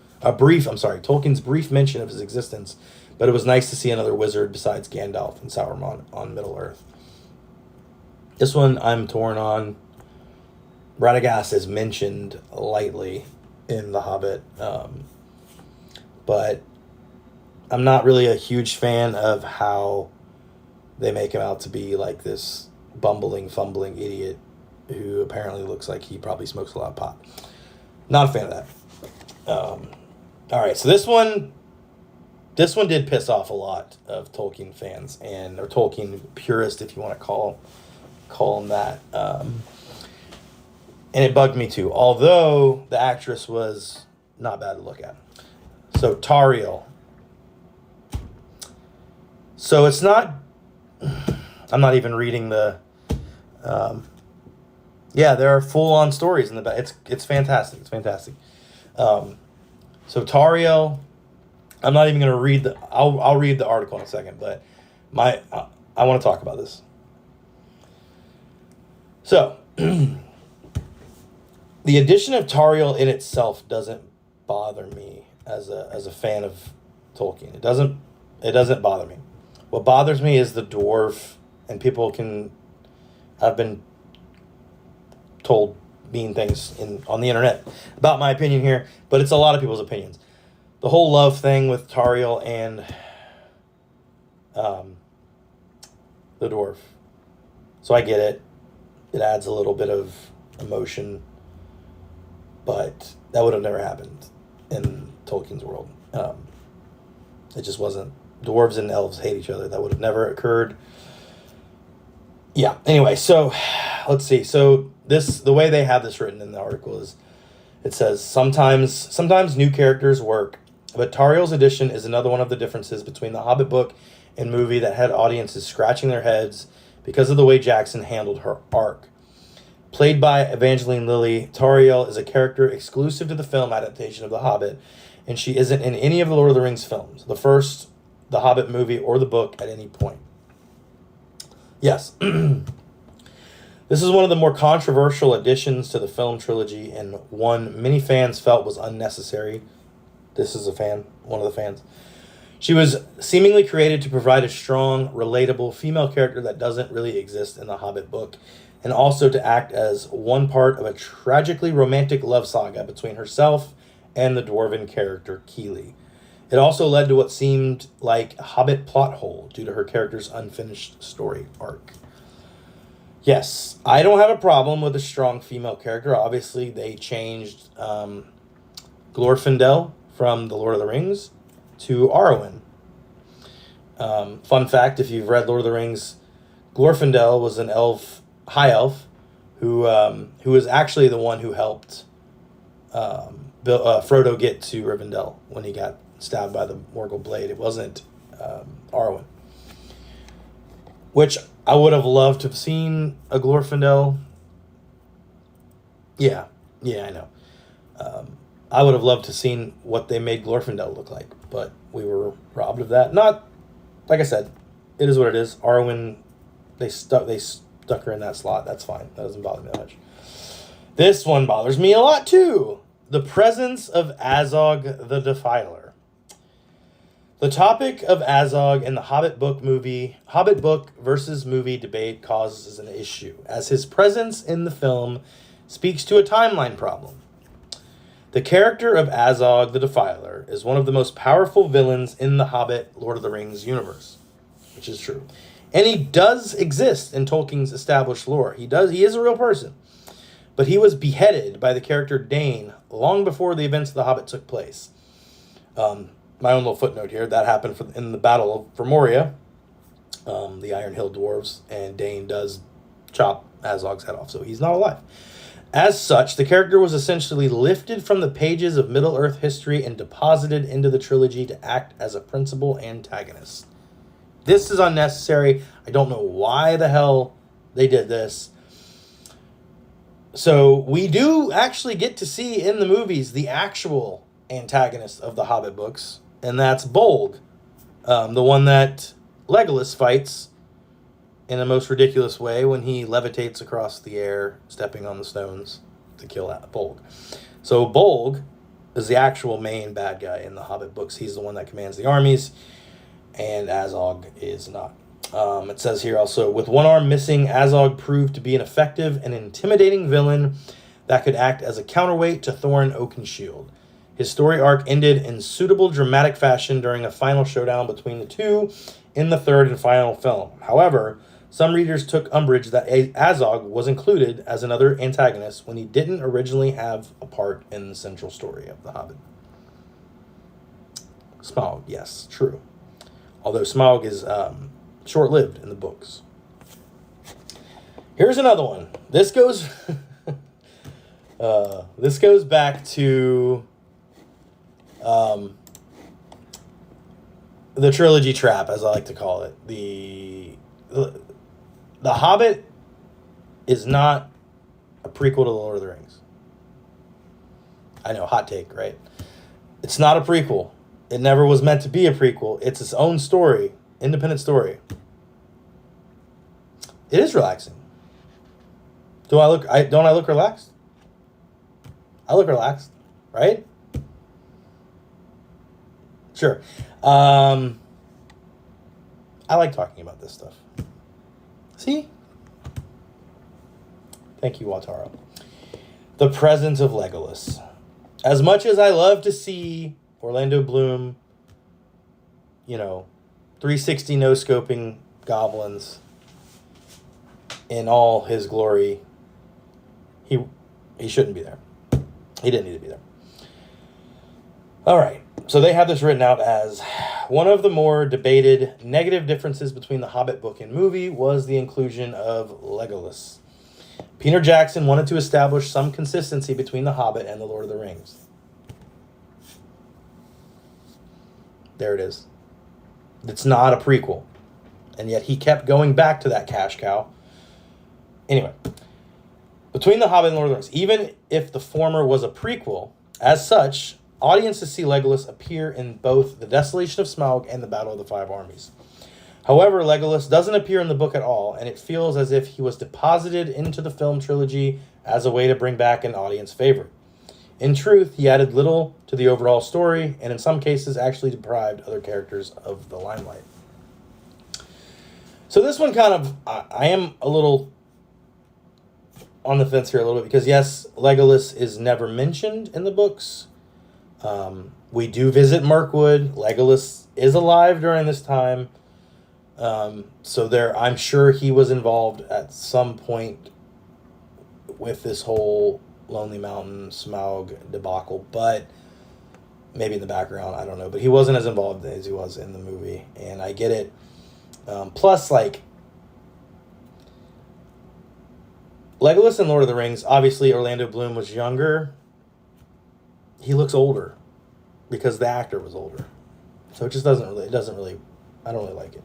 mention of his existence, but it was nice to see another wizard besides Gandalf and Sauron on Middle-earth. This one I'm torn on. Radagast is mentioned lightly in The Hobbit, but I'm not really a huge fan of how they make him out to be like this bumbling, fumbling idiot who apparently looks like he probably smokes a lot of pot. Not a fan of that. All right, so this one did piss off a lot of Tolkien fans or Tolkien purists, if you want to call them that. And it bugged me too, although the actress was not bad to look at. So Tauriel. So it's not, I'm not even reading the, there are full-on stories in the back. It's fantastic. It's fantastic. So Tauriel, I'm not even going to read I'll read the article in a second, but I want to talk about this. So, the addition of Tauriel in itself doesn't bother me as a fan of Tolkien. It doesn't bother me. What bothers me is the dwarf, and I've been told mean things on the internet about my opinion here, but it's a lot of people's opinions. The whole love thing with Tauriel and the dwarf. So I get it. It adds a little bit of emotion, but that would have never happened in Tolkien's world. It just wasn't. Dwarves and elves hate each other. That would have never occurred. Yeah, anyway, so let's see. So the way they have this written in the article is, it says, sometimes new characters work, but Tauriel's addition is another one of the differences between the Hobbit book and movie that had audiences scratching their heads because of the way Jackson handled her arc. Played by Evangeline Lilly, Tauriel is a character exclusive to the film adaptation of The Hobbit, and she isn't in any of the Lord of the Rings films, the first, the Hobbit movie, or the book at any point. Yes. This is one of the more controversial additions to the film trilogy, and one many fans felt was unnecessary. This is one of the fans. She was seemingly created to provide a strong, relatable female character that doesn't really exist in the Hobbit book, and also to act as one part of a tragically romantic love saga between herself and the dwarven character Keeley. It also led to what seemed like a Hobbit plot hole due to her character's unfinished story arc. Yes, I don't have a problem with a strong female character. Obviously, they changed Glorfindel from The Lord of the Rings to Arwen. Fun fact, if you've read Lord of the Rings, Glorfindel was an high elf, who was actually the one who helped Frodo get to Rivendell when he got stabbed by the Morgul blade. It wasn't Arwen. Which I would have loved to have seen a Glorfindel. Yeah, I know. I would have loved to have seen what they made Glorfindel look like, but we were robbed of that. Not, like I said, it is what it is. Arwen, they stuck her in that slot. That's fine. That doesn't bother me that much. This one bothers me a lot too. The presence of Azog the Defiler. The topic of Azog in the Hobbit book versus movie debate causes an issue, as his presence in the film speaks to a timeline problem. The character of Azog the Defiler is one of the most powerful villains in the Hobbit Lord of the Rings universe, which is true. And he does exist in Tolkien's established lore. He is a real person. But he was beheaded by the character Dane long before the events of the Hobbit took place. My own little footnote here, that happened in the Battle for Moria, the Iron Hill Dwarves, and Dane does chop Azog's head off, so he's not alive. As such, the character was essentially lifted from the pages of Middle-earth history and deposited into the trilogy to act as a principal antagonist. This is unnecessary. I don't know why the hell they did this. So we do actually get to see in the movies the actual antagonist of the Hobbit books, and that's Bolg, the one that Legolas fights in the most ridiculous way when he levitates across the air, stepping on the stones to kill Bolg. So Bolg is the actual main bad guy in the Hobbit books. He's the one that commands the armies, and Azog is not. It says here also, with one arm missing, Azog proved to be an effective and intimidating villain that could act as a counterweight to Thorin Oakenshield. His story arc ended in suitable dramatic fashion during a final showdown between the two in the third and final film. However, some readers took umbrage that Azog was included as another antagonist when he didn't originally have a part in the central story of The Hobbit. Smaug, yes, true. Although Smaug is short-lived in the books. Here's another one. This goes back to the trilogy trap, as I like to call it. The Hobbit is not a prequel to The Lord of the Rings. I know, hot take, right? It's not a prequel. It never was meant to be a prequel. It's its own story, independent story. It is relaxing. Don't I look relaxed? I look relaxed, right? Sure. I like talking about this stuff. See? Thank you, Wataru. The presence of Legolas. As much as I love to see Orlando Bloom, 360 no-scoping goblins in all his glory, he shouldn't be there. He didn't need to be there. All right. So they have this written out as one of the more debated negative differences between the Hobbit book and movie was the inclusion of Legolas. Peter Jackson wanted to establish some consistency between the Hobbit and the Lord of the Rings. There it is. It's not a prequel. And yet he kept going back to that cash cow. Anyway, between the Hobbit and Lord of the Rings, even if the former was a prequel, as such, audiences see Legolas appear in both the Desolation of Smaug and the Battle of the Five Armies. However, Legolas doesn't appear in the book at all, and it feels as if he was deposited into the film trilogy as a way to bring back an audience favorite. In truth, he added little to the overall story, and in some cases actually deprived other characters of the limelight. So this one kind of, I am a little on the fence here a little bit, because yes, Legolas is never mentioned in the books. We do visit Mirkwood. Legolas is alive during this time. So I'm sure he was involved at some point with this whole Lonely Mountain Smaug debacle, but maybe in the background, I don't know. But he wasn't as involved as he was in the movie, and I get it. Plus, like, Legolas in Lord of the Rings, obviously Orlando Bloom was younger. He looks older because the actor was older. So it just doesn't really, I don't really like it.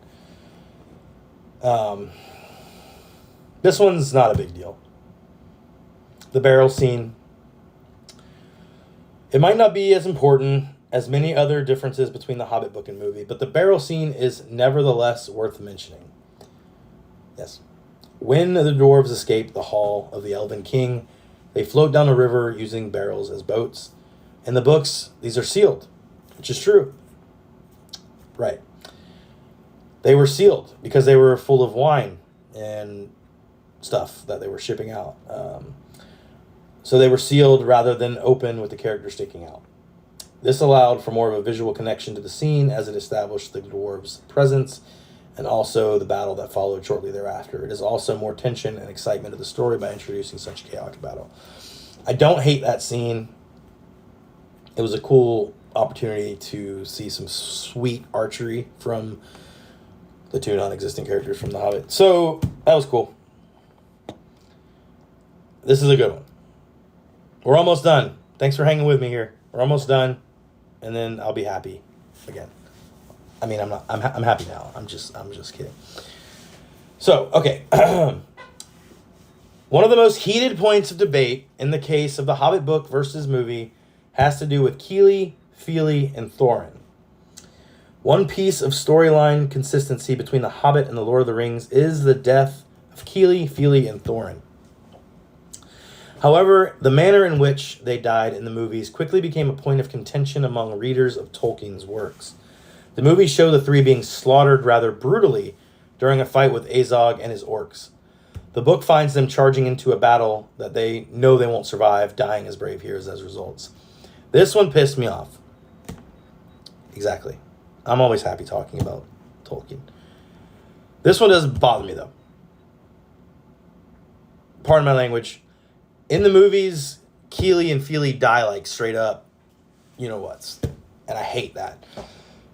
This one's not a big deal. The barrel scene. It might not be as important as many other differences between the Hobbit book and movie, but the barrel scene is nevertheless worth mentioning. Yes. When the dwarves escape the hall of the Elven King, they float down a river using barrels as boats. In the books, these are sealed, which is true. Right. They were sealed because they were full of wine and stuff that they were shipping out. So they were sealed rather than open with the character sticking out. This allowed for more of a visual connection to the scene, as it established the dwarves' presence and also the battle that followed shortly thereafter. It is also more tension and excitement to the story by introducing such chaotic battle. I don't hate that scene. It was a cool opportunity to see some sweet archery from the two non-existent characters from The Hobbit. So that was cool. This is a good one. We're almost done. Thanks for hanging with me here. We're almost done, and then I'll be happy again. I mean, I'm not. I'm happy now. I'm just kidding. So, okay. One of the most heated points of debate in the case of the Hobbit book versus movie has to do with Keely, Feely, and Thorin. One piece of storyline consistency between The Hobbit and The Lord of the Rings is the death of Keely, Feely, and Thorin. However, the manner in which they died in the movies quickly became a point of contention among readers of Tolkien's works. The movies show the three being slaughtered rather brutally during a fight with Azog and his orcs. The book finds them charging into a battle that they know they won't survive, dying as brave heroes as results. This one pissed me off. Exactly. I'm always happy talking about Tolkien. This one doesn't bother me, though. Pardon my language. In the movies, Keely and Feely die like straight up, you know what's. And I hate that.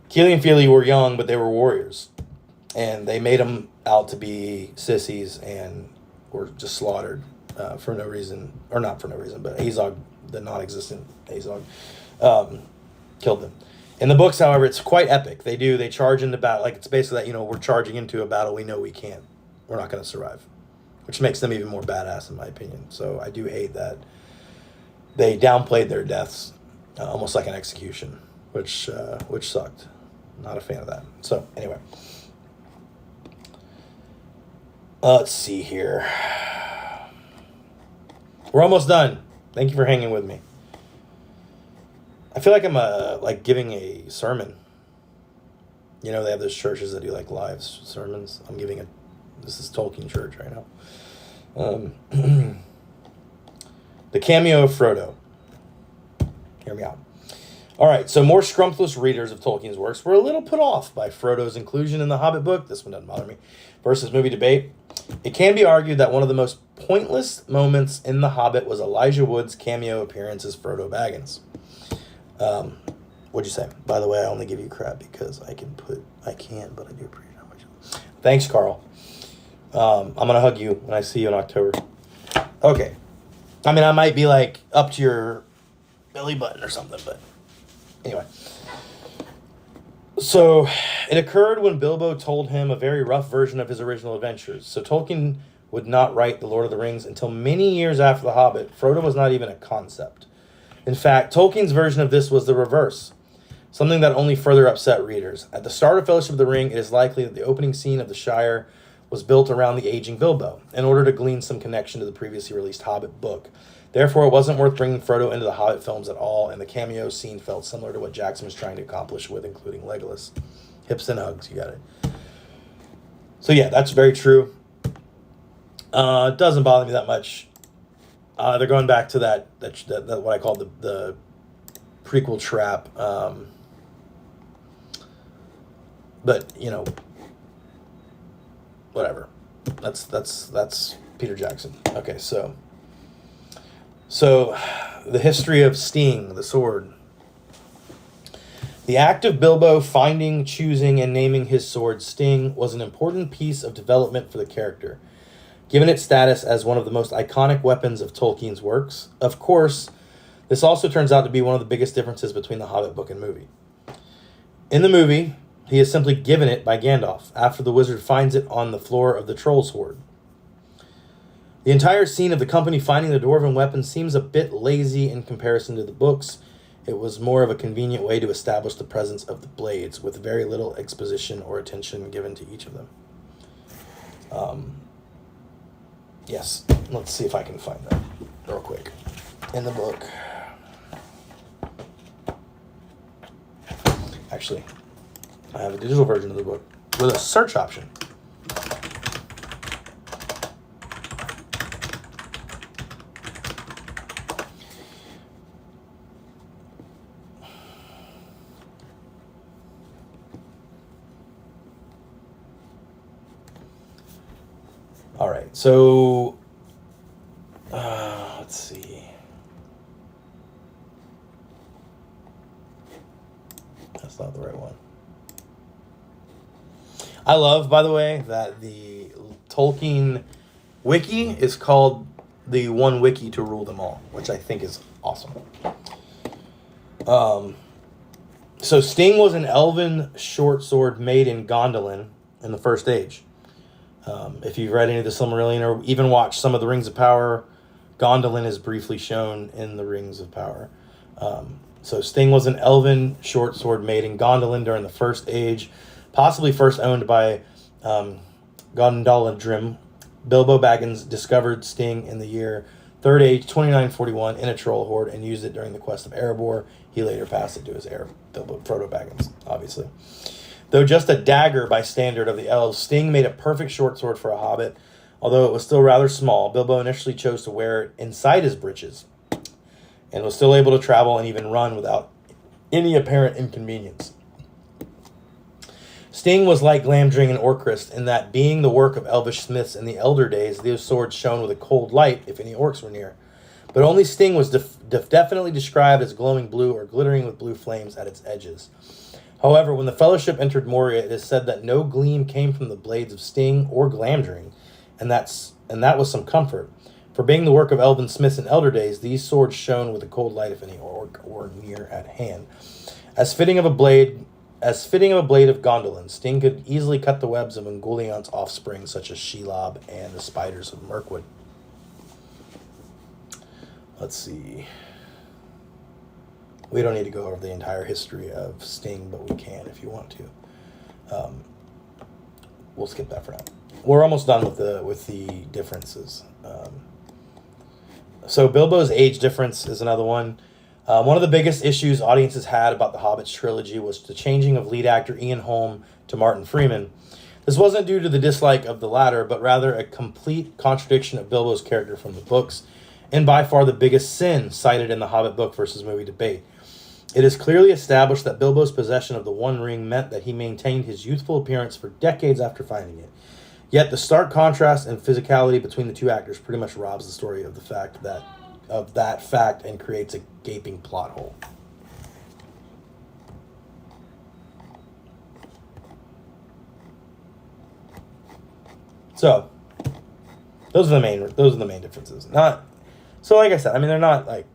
Keely and Feely were young, but they were warriors. And they made them out to be sissies and were just slaughtered for no reason. Or not for no reason, but Azog, the non-existent Azog, killed them. In the books, however, it's quite epic. They charge into battle. Like, it's basically that, we're charging into a battle we know we can't. We're not going to survive. Which makes them even more badass, in my opinion. So I do hate that they downplayed their deaths, almost like an execution, which sucked. Not a fan of that. So anyway, let's see here. We're almost done. Thank you for hanging with me. I feel like I'm giving a sermon. They have those churches that do like live sermons. This is Tolkien Church right now. The cameo of Frodo. Hear me out. All right, so more scrumptious readers of Tolkien's works were a little put off by Frodo's inclusion in the Hobbit book. This one doesn't bother me. Versus movie debate. It can be argued that one of the most pointless moments in The Hobbit was Elijah Wood's cameo appearance as Frodo Baggins. What'd you say? By the way, I only give you crap because I can't, but I do appreciate how much. Thanks, Carl. I'm going to hug you when I see you in October. Okay. I mean, I might be like up to your belly button or something, but anyway. So it occurred when Bilbo told him a very rough version of his original adventures. So Tolkien would not write The Lord of the Rings until many years after The Hobbit. Frodo was not even a concept. In fact, Tolkien's version of this was the reverse. Something that only further upset readers. At the start of Fellowship of the Ring, it is likely that the opening scene of the Shire was built around the aging Bilbo in order to glean some connection to the previously released Hobbit book. Therefore, it wasn't worth bringing Frodo into the Hobbit films at all, and the cameo scene felt similar to what Jackson was trying to accomplish with including Legolas. Hips and hugs, you got it. So yeah, that's very true. It doesn't bother me that much. They're going back to that what I call the prequel trap. But whatever. That's Peter Jackson. Okay, so the history of Sting, the sword. The act of Bilbo finding, choosing, and naming his sword Sting was an important piece of development for the character, given its status as one of the most iconic weapons of Tolkien's works. Of course, this also turns out to be one of the biggest differences between the Hobbit book and movie. In the movie, he is simply given it by Gandalf after the wizard finds it on the floor of the Troll's Hoard. The entire scene of the company finding the dwarven weapon seems a bit lazy in comparison to the books. It was more of a convenient way to establish the presence of the blades, with very little exposition or attention given to each of them. Yes, let's see if I can find that real quick in the book. Actually, I have a digital version of the book with a search option. All right, so let's see. That's not the right one. I love, by the way, that the Tolkien wiki is called the one wiki to rule them all, which I think is awesome. So Sting was an elven short sword made in Gondolin in the First Age. If you've read any of the Silmarillion or even watched some of the Rings of Power, Gondolin is briefly shown in the Rings of Power. So Sting was an elven short sword made in Gondolin during the First Age, possibly first owned by Gondolin. Bilbo Baggins discovered Sting in the year Third Age, 2941, in a troll hoard and used it during the quest of Erebor. He later passed it to his heir, Frodo Baggins, obviously. Though just a dagger by standard of the elves, Sting made a perfect short sword for a hobbit. Although it was still rather small, Bilbo initially chose to wear it inside his breeches and was still able to travel and even run without any apparent inconvenience. Sting was like Glamdring and Orcrist in that, being the work of elvish smiths in the elder days, those swords shone with a cold light if any orcs were near. But only Sting was definitely described as glowing blue or glittering with blue flames at its edges. However, when the Fellowship entered Moria, it is said that no gleam came from the blades of Sting or Glamdring, and that was some comfort. For being the work of elven smiths in elder days, these swords shone with a cold light if any orc were near at hand. As fitting of a blade of Gondolin, Sting could easily cut the webs of Ungoliant's offspring, such as Shelob and the spiders of Mirkwood. Let's see. We don't need to go over the entire history of Sting, but we can if you want to. We'll skip that for now. We're almost done with the differences. So Bilbo's age difference is another one. One of the biggest issues audiences had about the Hobbit's trilogy was the changing of lead actor Ian Holm to Martin Freeman. This wasn't due to the dislike of the latter, but rather a complete contradiction of Bilbo's character from the books, and by far the biggest sin cited in the Hobbit book versus movie debate. It is clearly established that Bilbo's possession of the One Ring meant that he maintained his youthful appearance for decades after finding it. Yet the stark contrast and physicality between the two actors pretty much robs the story of that fact and creates a gaping plot hole. So those are the main differences. So like I said, I mean, they're not like,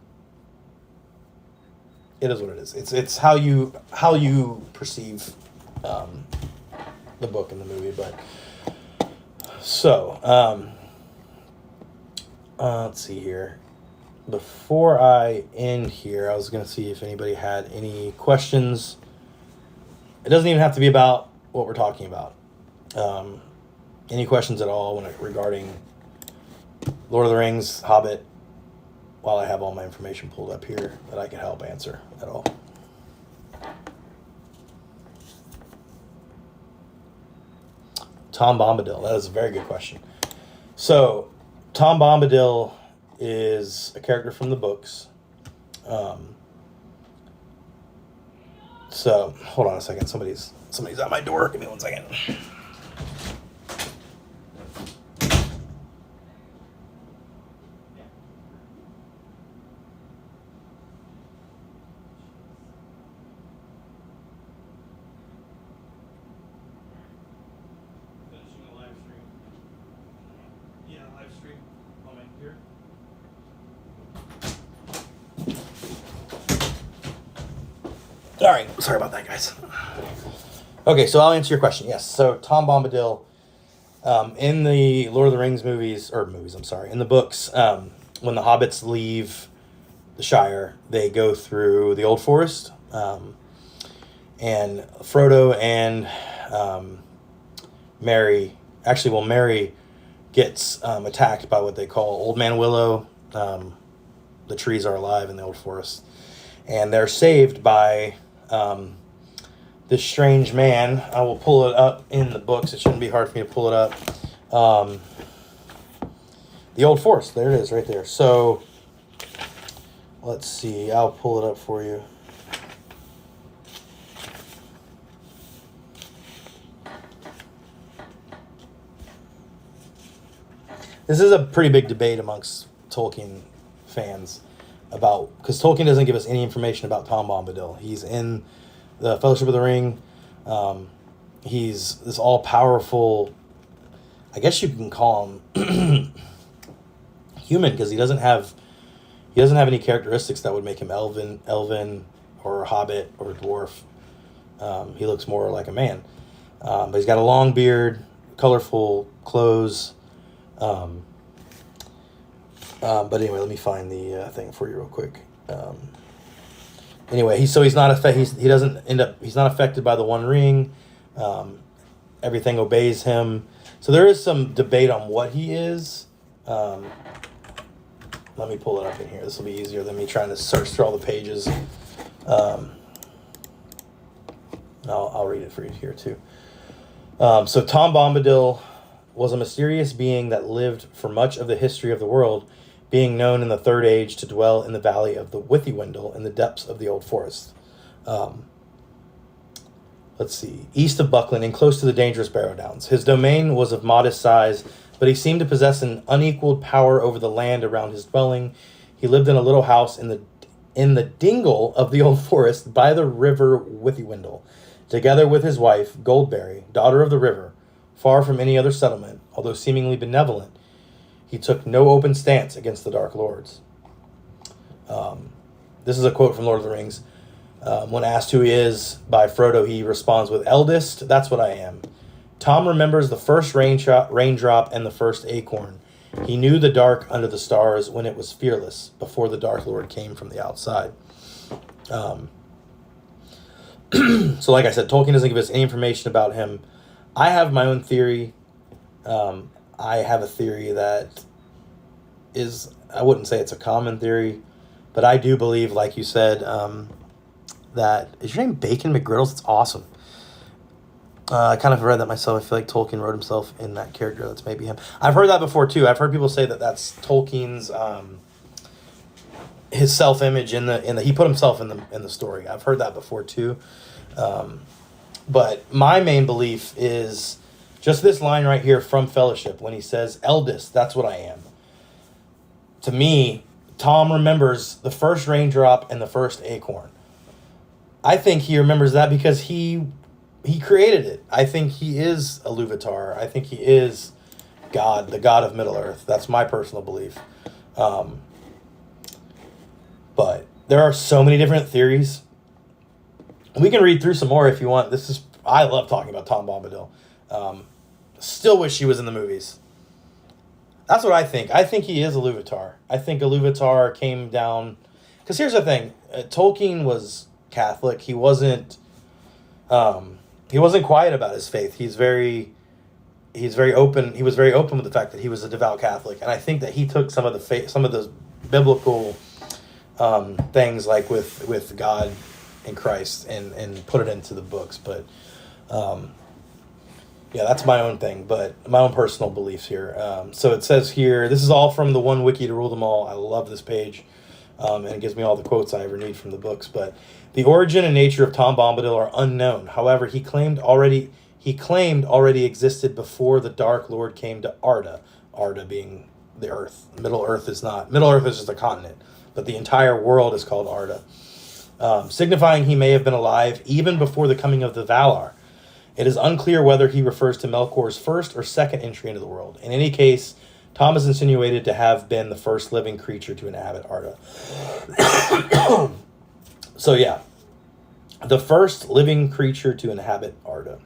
it is what it is. It's how you perceive the book and the movie. But so let's see here. Before I end here, I was going to see if anybody had any questions. It doesn't even have to be about what we're talking about. any questions at all regarding Lord of the Rings, Hobbit, while I have all my information pulled up here that I can help answer at all. Tom Bombadil, that is a very good question. So, Tom Bombadil is a character from the books. So, hold on a second. Somebody's at my door. Give me 1 second. All right, sorry about that, guys. Okay, so I'll answer your question. Yes, so Tom Bombadil, in the Lord of the Rings in the books, when the hobbits leave the Shire, they go through the Old Forest, and Frodo and Merry gets attacked by what they call Old Man Willow. The trees are alive in the Old Forest, and they're saved by this strange man. I will pull it up in the books. It shouldn't be hard for me to pull it up. The Old Forest. There it is right there. So, let's see. I'll pull it up for you. This is a pretty big debate amongst Tolkien fans because Tolkien doesn't give us any information about Tom Bombadil. He's in the Fellowship of the Ring. He's this all-powerful, I guess you can call him human, because he doesn't have any characteristics that would make him elven or hobbit or dwarf. He looks more like a man. But he's got a long beard, colorful clothes. But anyway, let me find the thing for you real quick. Anyway, he's not affected by the One Ring. Everything obeys him. So there is some debate on what he is. Let me pull it up in here. This will be easier than me trying to search through all the pages. I'll read it for you here too. So Tom Bombadil was a mysterious being that lived for much of the history of the world, being known in the Third Age to dwell in the valley of the Withywindle in the depths of the Old Forest. Let's see, east of Buckland and close to the dangerous Barrow Downs. His domain was of modest size, but he seemed to possess an unequaled power over the land around his dwelling. He lived in a little house in the dingle of the Old Forest by the river Withywindle, together with his wife, Goldberry, daughter of the river. Far from any other settlement, although seemingly benevolent, he took no open stance against the Dark Lords. This is a quote from Lord of the Rings. When asked who he is by Frodo, he responds with, "Eldest, that's what I am." Tom remembers the first raindrop and the first acorn. He knew the dark under the stars when it was fearless, before the Dark Lord came from the outside. So like I said, Tolkien doesn't give us any information about him. I have my own theory. I have a theory that I wouldn't say it's a common theory, but I do believe, like you said, that, is your name Bacon McGriddles? It's awesome. I kind of read that myself. I feel like Tolkien wrote himself in that character. That's maybe him. I've heard that before too. I've heard people say that that's Tolkien's, his self-image he put himself in the story. I've heard that before too. But my main belief is just this line right here from Fellowship when he says, "Eldest, that's what I am." To me, Tom remembers the first raindrop and the first acorn. I think he remembers that because he created it. I think he is a Iluvatar. I think he is God, the God of Middle-earth. That's my personal belief. But there are so many different theories. We can read through some more if you want. I love talking about Tom Bombadil. Still wish he was in the movies. That's what I think. I think he is Iluvatar. I think Iluvatar came down... Because here's the thing. Tolkien was Catholic. He wasn't quiet about his faith. He's very he's very open. He was very open with the fact that he was a devout Catholic, and I think that he took some of the biblical things like with God and Christ and put it into the books. But yeah, that's my own thing, but my own personal beliefs here. So it says here, this is all from the One Wiki to Rule Them All. I love this page, and it gives me all the quotes I ever need from the books. But the origin and nature of Tom Bombadil are unknown. However, he claimed already existed before the Dark Lord came to Arda. Arda being the Earth. Middle Earth is not. Middle Earth is just a continent, but the entire world is called Arda, signifying he may have been alive even before the coming of the Valar. It is unclear whether he refers to Melkor's first or second entry into the world. In any case, Tom is insinuated to have been the first living creature to inhabit Arda. So yeah, the first living creature to inhabit Arda,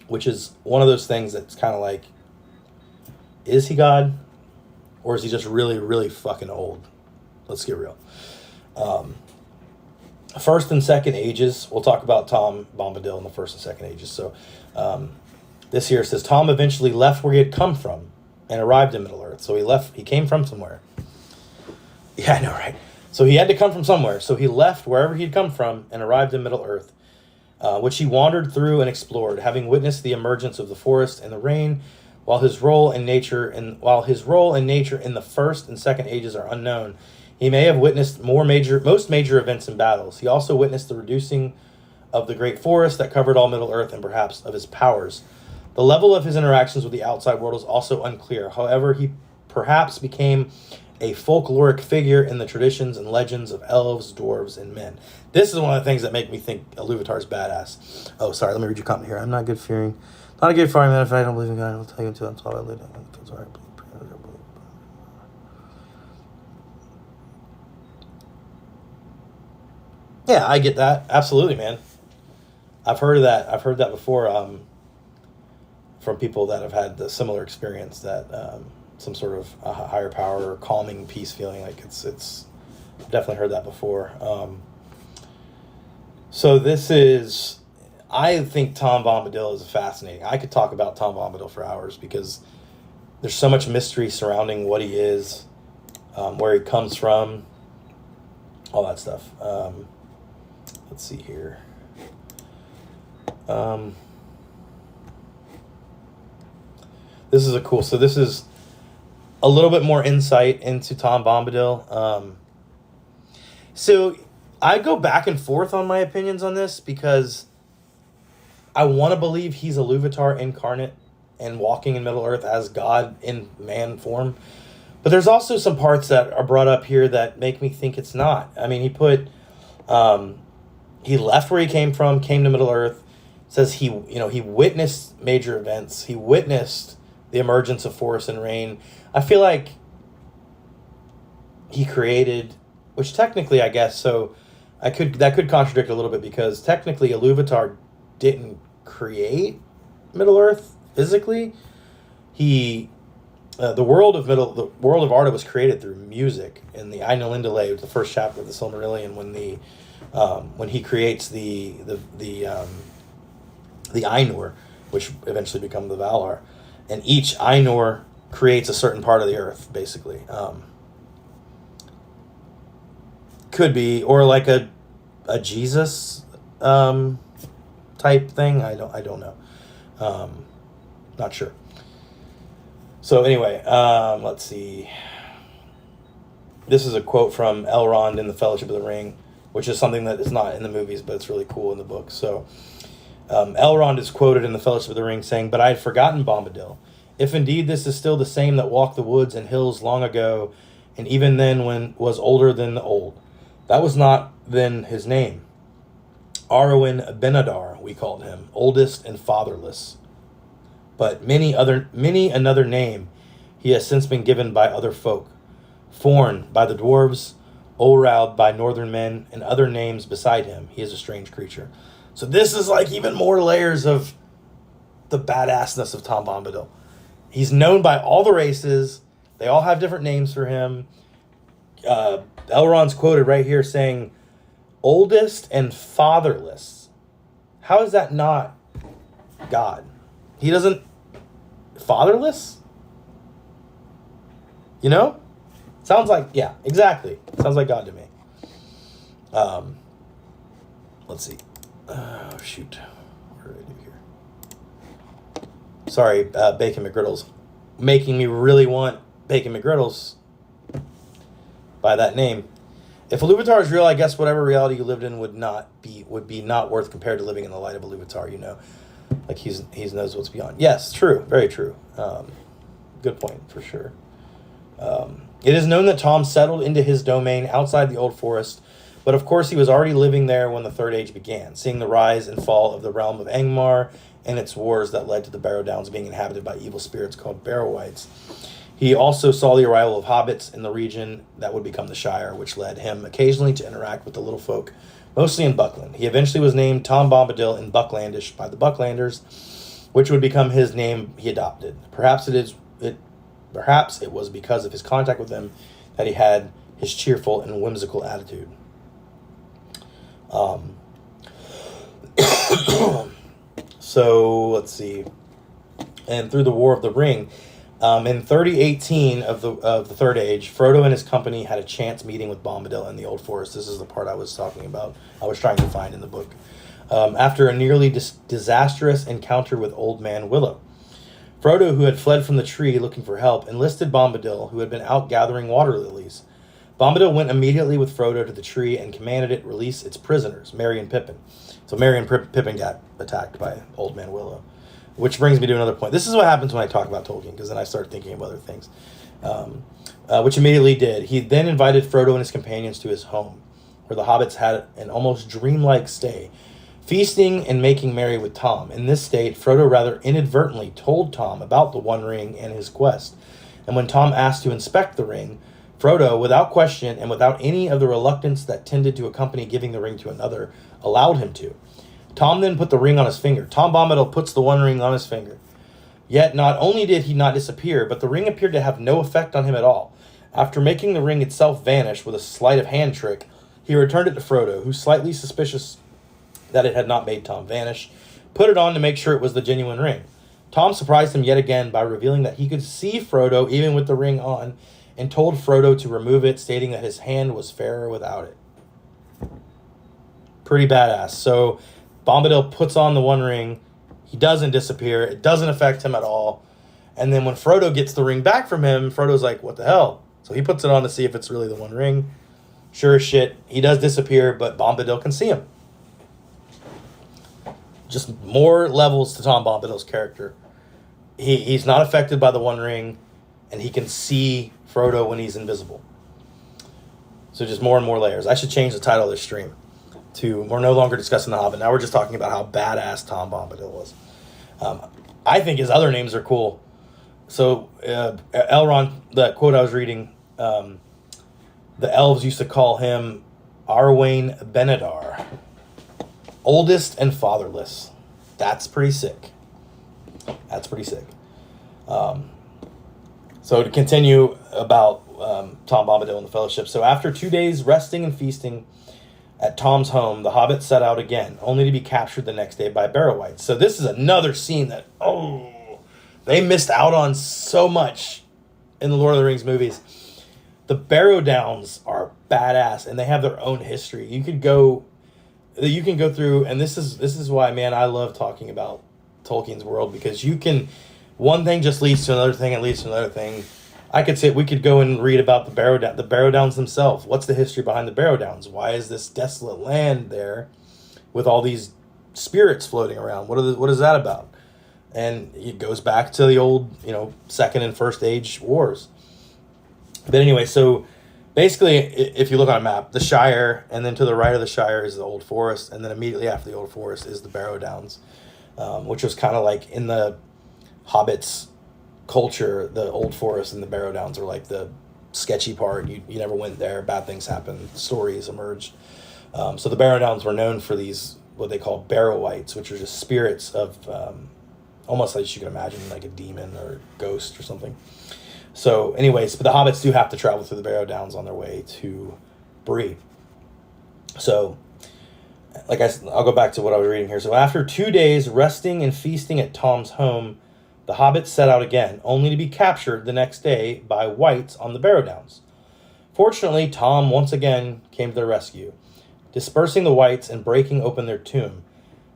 which is one of those things that's kind of like, is he God? Or is he just really, really fucking old? Let's get real. First and second ages, we'll talk about Tom Bombadil in the first and second ages. So this here says, Tom eventually left where he had come from and arrived in Middle-earth. So he came from somewhere. Yeah, I know, right? So he had to come from somewhere. So he left wherever he'd come from and arrived in Middle-earth, which he wandered through and explored, having witnessed the emergence of the forest and the rain. While his role in nature in the first and second ages are unknown, he may have witnessed most major events and battles. He also witnessed the reducing of the great forest that covered all Middle-earth and perhaps of his powers. The level of his interactions with the outside world is also unclear. However, he perhaps became a folkloric figure in the traditions and legends of elves, dwarves, and men. This is one of the things that make me think Iluvatar's badass. Oh, sorry, let me read your comment here. I'm not good fearing. Not a good fearing man. If I don't believe in God, I will tell you until I'm told I live. Sorry. Yeah, I get that. Absolutely, man. I've heard of that. I've heard that before from people that have had the similar experience, that some sort of a higher power or calming peace feeling. Like it's I've definitely heard that before. So this is, I think Tom Bombadil is fascinating. I could talk about Tom Bombadil for hours because there's so much mystery surrounding what he is, where he comes from, all that stuff. Let's see here. This is this is a little bit more insight into Tom Bombadil. So I go back and forth on my opinions on this because I want to believe he's a Iluvatar incarnate and walking in Middle-earth as God in man form. But there's also some parts that are brought up here that make me think it's not. I mean, he left where he came from, came to Middle-earth. Says he witnessed major events. He witnessed the emergence of forest and rain. I feel like he created, which technically, I guess, so that could contradict a little bit because technically Iluvatar didn't create Middle-earth physically. The world of Arda was created through music. In the Ainulindale, the first chapter of the Silmarillion, when he creates the Ainur, which eventually become the Valar, and each Ainur creates a certain part of the earth, basically. Could be, or like a Jesus type thing. I don't know. Not sure. So anyway, let's see. This is a quote from Elrond in the Fellowship of the Ring, which is something that is not in the movies, but it's really cool in the book. So Elrond is quoted in the Fellowship of the Ring saying, "But I had forgotten Bombadil. If indeed this is still the same that walked the woods and hills long ago, and even then when was older than the old. That was not then his name. Arwen Benadar, we called him, oldest and fatherless. But many another name he has since been given by other folk. Forn by the dwarves, Olraud by northern men, and other names beside him. He is a strange creature." So this is like even more layers of the badassness of Tom Bombadil. He's known by all the races. They all have different names for him. Elrond's quoted right here saying, oldest and fatherless. How is that not God? He doesn't fatherless? You know? Sounds like, yeah, exactly. Sounds like God to me. Let's see. Oh, shoot. What did I do here? Sorry, Bacon McGriddles. Making me really want Bacon McGriddles by that name. If a Iluvatar is real, I guess whatever reality you lived in would be not worth compared to living in the light of a Iluvatar, you know. Like he knows what's beyond. Yes, true. Very true. Good point, for sure. It is known that Tom settled into his domain outside the Old Forest, but of course he was already living there when the Third Age began, seeing the rise and fall of the realm of Angmar and its wars that led to the Barrow Downs being inhabited by evil spirits called Barrow-wights. He also saw the arrival of hobbits in the region that would become the Shire, which led him occasionally to interact with the little folk, mostly in Buckland. He eventually was named Tom Bombadil in Bucklandish by the Bucklanders, which would become his name he adopted. Perhaps it was because of his contact with them that he had his cheerful and whimsical attitude. So, let's see. And through the War of the Ring, in 3018 of the Third Age, Frodo and his company had a chance meeting with Bombadil in the Old Forest. This is the part I was talking about. I was trying to find in the book. After a nearly disastrous encounter with Old Man Willow, Frodo, who had fled from the tree looking for help, enlisted Bombadil, who had been out gathering water lilies. Bombadil went immediately with Frodo to the tree and commanded it release its prisoners, Merry and Pippin. So Merry and Pippin got attacked by Old Man Willow. Which brings me to another point. This is what happens when I talk about Tolkien, because then I start thinking of other things. Which immediately did. He then invited Frodo and his companions to his home, where the hobbits had an almost dreamlike stay, feasting and making merry with Tom. In this state, Frodo rather inadvertently told Tom about the One Ring and his quest. And when Tom asked to inspect the ring, Frodo, without question and without any of the reluctance that tended to accompany giving the ring to another, allowed him to. Tom then put the ring on his finger. Tom Bombadil puts the One Ring on his finger. Yet not only did he not disappear, but the ring appeared to have no effect on him at all. After making the ring itself vanish with a sleight of hand trick, he returned it to Frodo, who, slightly suspicious that it had not made Tom vanish, put it on to make sure it was the genuine ring. Tom surprised him yet again by revealing that he could see Frodo even with the ring on, and told Frodo to remove it, stating that his hand was fairer without it. Pretty badass. So Bombadil puts on the One Ring. He doesn't disappear. It doesn't affect him at all. And then when Frodo gets the ring back from him, Frodo's like, what the hell? So he puts it on to see if it's really the One Ring. Sure as shit, he does disappear, but Bombadil can see him. Just more levels to Tom Bombadil's character. He's not affected by the One Ring, and he can see Frodo when he's invisible. So just more and more layers. I should change the title of this stream to, we're no longer discussing the Hobbit. Now we're just talking about how badass Tom Bombadil was. I think his other names are cool. So Elrond, the quote I was reading, the elves used to call him Arwain Benedar, oldest and fatherless. That's pretty sick. That's pretty sick. So to continue about Tom Bombadil and the Fellowship. So after 2 days resting and feasting at Tom's home, the hobbits set out again, only to be captured the next day by Barrow-wights. So this is another scene that, they missed out on so much in the Lord of the Rings movies. The Barrow Downs are badass, and they have their own history. You can go through, and this is why, man, I love talking about Tolkien's world, because you can, one thing just leads to another thing, and leads to another thing. We could go and read about the Barrow Downs themselves. What's the history behind the Barrow Downs? Why is this desolate land there with all these spirits floating around? What is that about? And it goes back to the old, Second and First Age wars. But anyway, so basically, if you look on a map, the Shire, and then to the right of the Shire is the Old Forest, and then immediately after the Old Forest is the Barrow Downs, which was kind of like in the Hobbits culture, the Old Forest and the Barrow Downs are like the sketchy part. You never went there, bad things happen, stories emerged. So the Barrow Downs were known for these, what they call Barrow-wights, which are just spirits of, almost like you can imagine, like a demon or ghost or something. So anyways, but the hobbits do have to travel through the Barrow Downs on their way to Bree. So, like I'll go back to what I was reading here. So after 2 days resting and feasting at Tom's home, The hobbits set out again, only to be captured the next day by wights on the Barrow Downs. Fortunately, Tom once again came to their rescue, dispersing the wights and breaking open their tomb.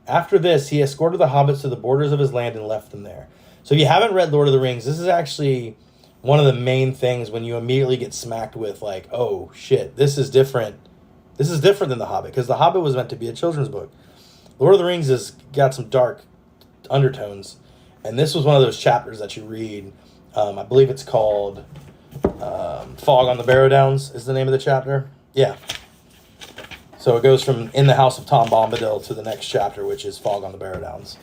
After this, he escorted the hobbits to the borders of his land and left them there. So if you haven't read Lord of the Rings, this is actually one of the main things when you immediately get smacked with, like, oh, shit, this is different. This is different than The Hobbit, because The Hobbit was meant to be a children's book. Lord of the Rings has got some dark undertones, and this was one of those chapters that you read. I believe it's called Fog on the Barrow Downs is the name of the chapter. Yeah. So it goes from In the House of Tom Bombadil to the next chapter, which is Fog on the Barrow Downs,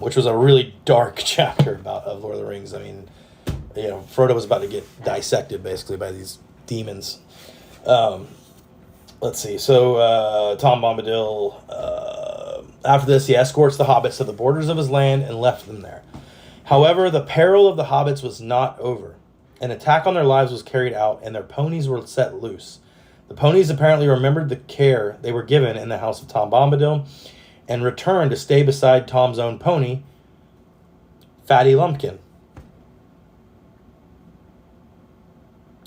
which was a really dark chapter of Lord of the Rings. I mean, you know, Frodo was about to get dissected, basically, by these demons. Let's see. So Tom Bombadil, after this, he escorts the hobbits to the borders of his land and left them there. However, the peril of the hobbits was not over. An attack on their lives was carried out, and their ponies were set loose. The ponies apparently remembered the care they were given in the house of Tom Bombadil and returned to stay beside Tom's own pony, Fatty Lumpkin.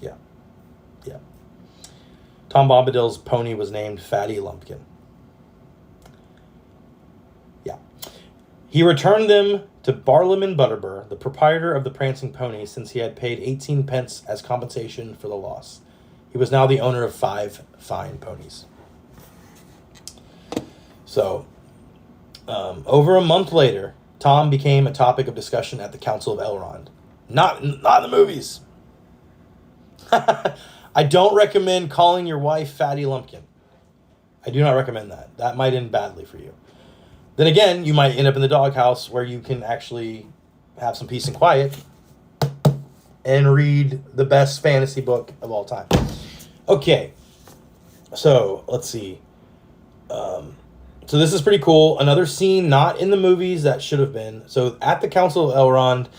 Yeah. Tom Bombadil's pony was named Fatty Lumpkin. Yeah. He returned them to Barlaam Butterbur, the proprietor of the prancing pony, since he had paid 18 pence as compensation for the loss. He was now the owner of 5 fine ponies. So, over a month later, Tom became a topic of discussion at the Council of Elrond. Not in the movies. I don't recommend calling your wife Fatty Lumpkin. I do not recommend that. That might end badly for you. Then again, you might end up in the doghouse where you can actually have some peace and quiet and read the best fantasy book of all time. Okay, so let's see. So this is pretty cool. Another scene not in the movies that should have been. So at the Council of Elrond,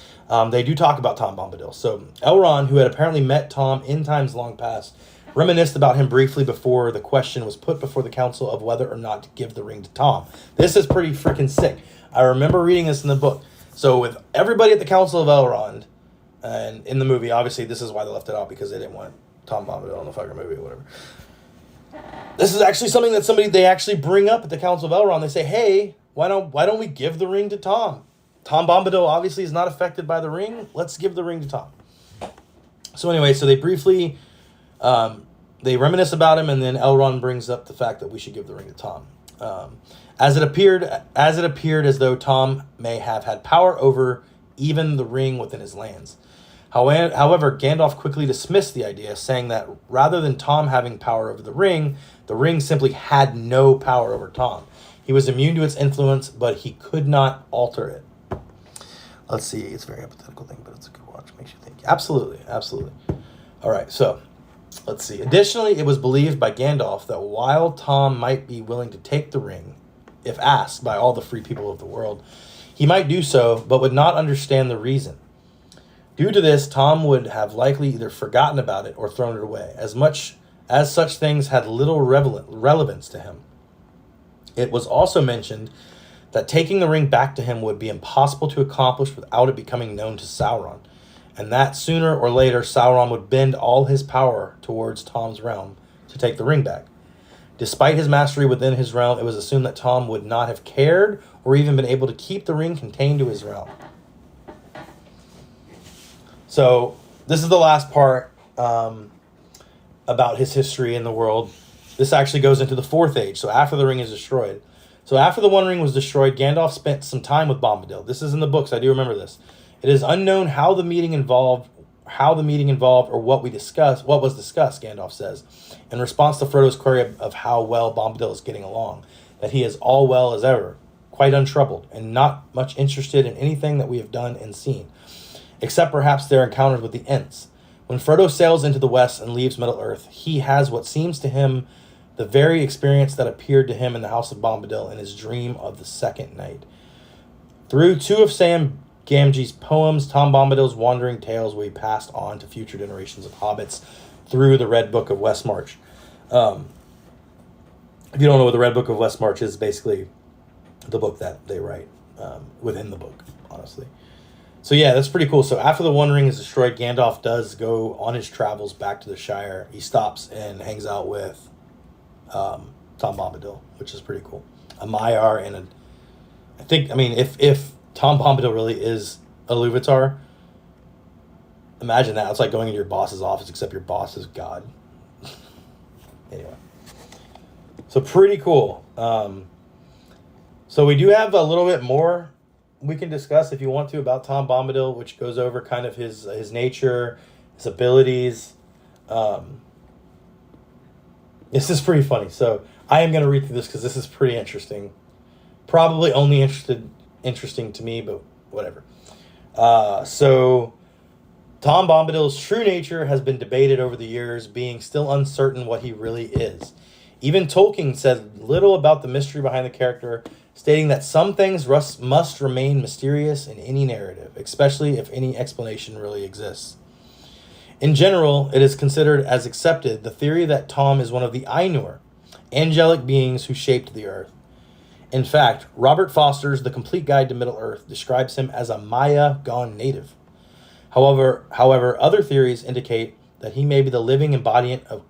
they do talk about Tom Bombadil. So Elrond, who had apparently met Tom in times long past, reminisced about him briefly before the question was put before the council of whether or not to give the ring to Tom. This is pretty freaking sick. I remember reading this in the book. So with everybody at the Council of Elrond, and in the movie, obviously this is why they left it out, because they didn't want Tom Bombadil in the fucking movie or whatever. This is actually something that they actually bring up at the Council of Elrond. They say, hey, why don't we give the ring to Tom? Tom Bombadil obviously is not affected by the ring. Let's give the ring to Tom. So anyway, so they briefly, they reminisce about him, and then Elrond brings up the fact that we should give the ring to Tom. As it appeared as though Tom may have had power over even the ring within his lands. However, Gandalf quickly dismissed the idea, saying that rather than Tom having power over the ring simply had no power over Tom. He was immune to its influence, but he could not alter it. Let's see, it's a very hypothetical thing, but it's a good watch. Makes you think. Absolutely. All right, so let's see. Additionally, it was believed by Gandalf that while Tom might be willing to take the ring, if asked by all the free people of the world, he might do so, but would not understand the reason. Due to this, Tom would have likely either forgotten about it or thrown it away, as much as such things had little relevance to him. It was also mentioned that taking the ring back to him would be impossible to accomplish without it becoming known to Sauron, and that sooner or later Sauron would bend all his power towards Tom's realm to take the ring back. Despite his mastery within his realm, it was assumed that Tom would not have cared or even been able to keep the ring contained to his realm. So this is the last part about his history in the world. This actually goes into the Fourth Age, so after the ring is destroyed. So after the One Ring was destroyed, Gandalf spent some time with Bombadil. This is in the books, I do remember this. It is unknown how the meeting involved, or what was discussed, Gandalf says, in response to Frodo's query of how well Bombadil is getting along, that he is all well as ever, quite untroubled, and not much interested in anything that we have done and seen, except perhaps their encounters with the Ents. When Frodo sails into the west and leaves Middle-earth, he has what seems to him the very experience that appeared to him in the House of Bombadil in his dream of the second night. Through 2 of Sam Gamgee's poems, Tom Bombadil's wandering tales will be passed on to future generations of hobbits through the Red Book of Westmarch. If you don't know what the Red Book of Westmarch is, basically the book that they write within the book, honestly. So yeah, that's pretty cool. So after the One Ring is destroyed, Gandalf does go on his travels back to the Shire. He stops and hangs out with Tom Bombadil, which is pretty cool. A Maiar and I mean, if Tom Bombadil really is a Iluvatar, imagine that. It's like going into your boss's office, except your boss is God. Anyway. So pretty cool. So we do have a little bit more we can discuss if you want to about Tom Bombadil, which goes over kind of his nature, his abilities. This is pretty funny. So I am going to read through this because this is pretty interesting. Probably only interesting to me, but whatever. So Tom Bombadil's true nature has been debated over the years, being still uncertain what he really is. Even Tolkien said little about the mystery behind the character, stating that some things must remain mysterious in any narrative, especially if any explanation really exists. In general, it is considered as accepted the theory that Tom is one of the Ainur, angelic beings who shaped the earth. In fact, Robert Foster's The Complete Guide to Middle-earth describes him as a Maya gone native. However, other theories indicate that he may be the living embodiment of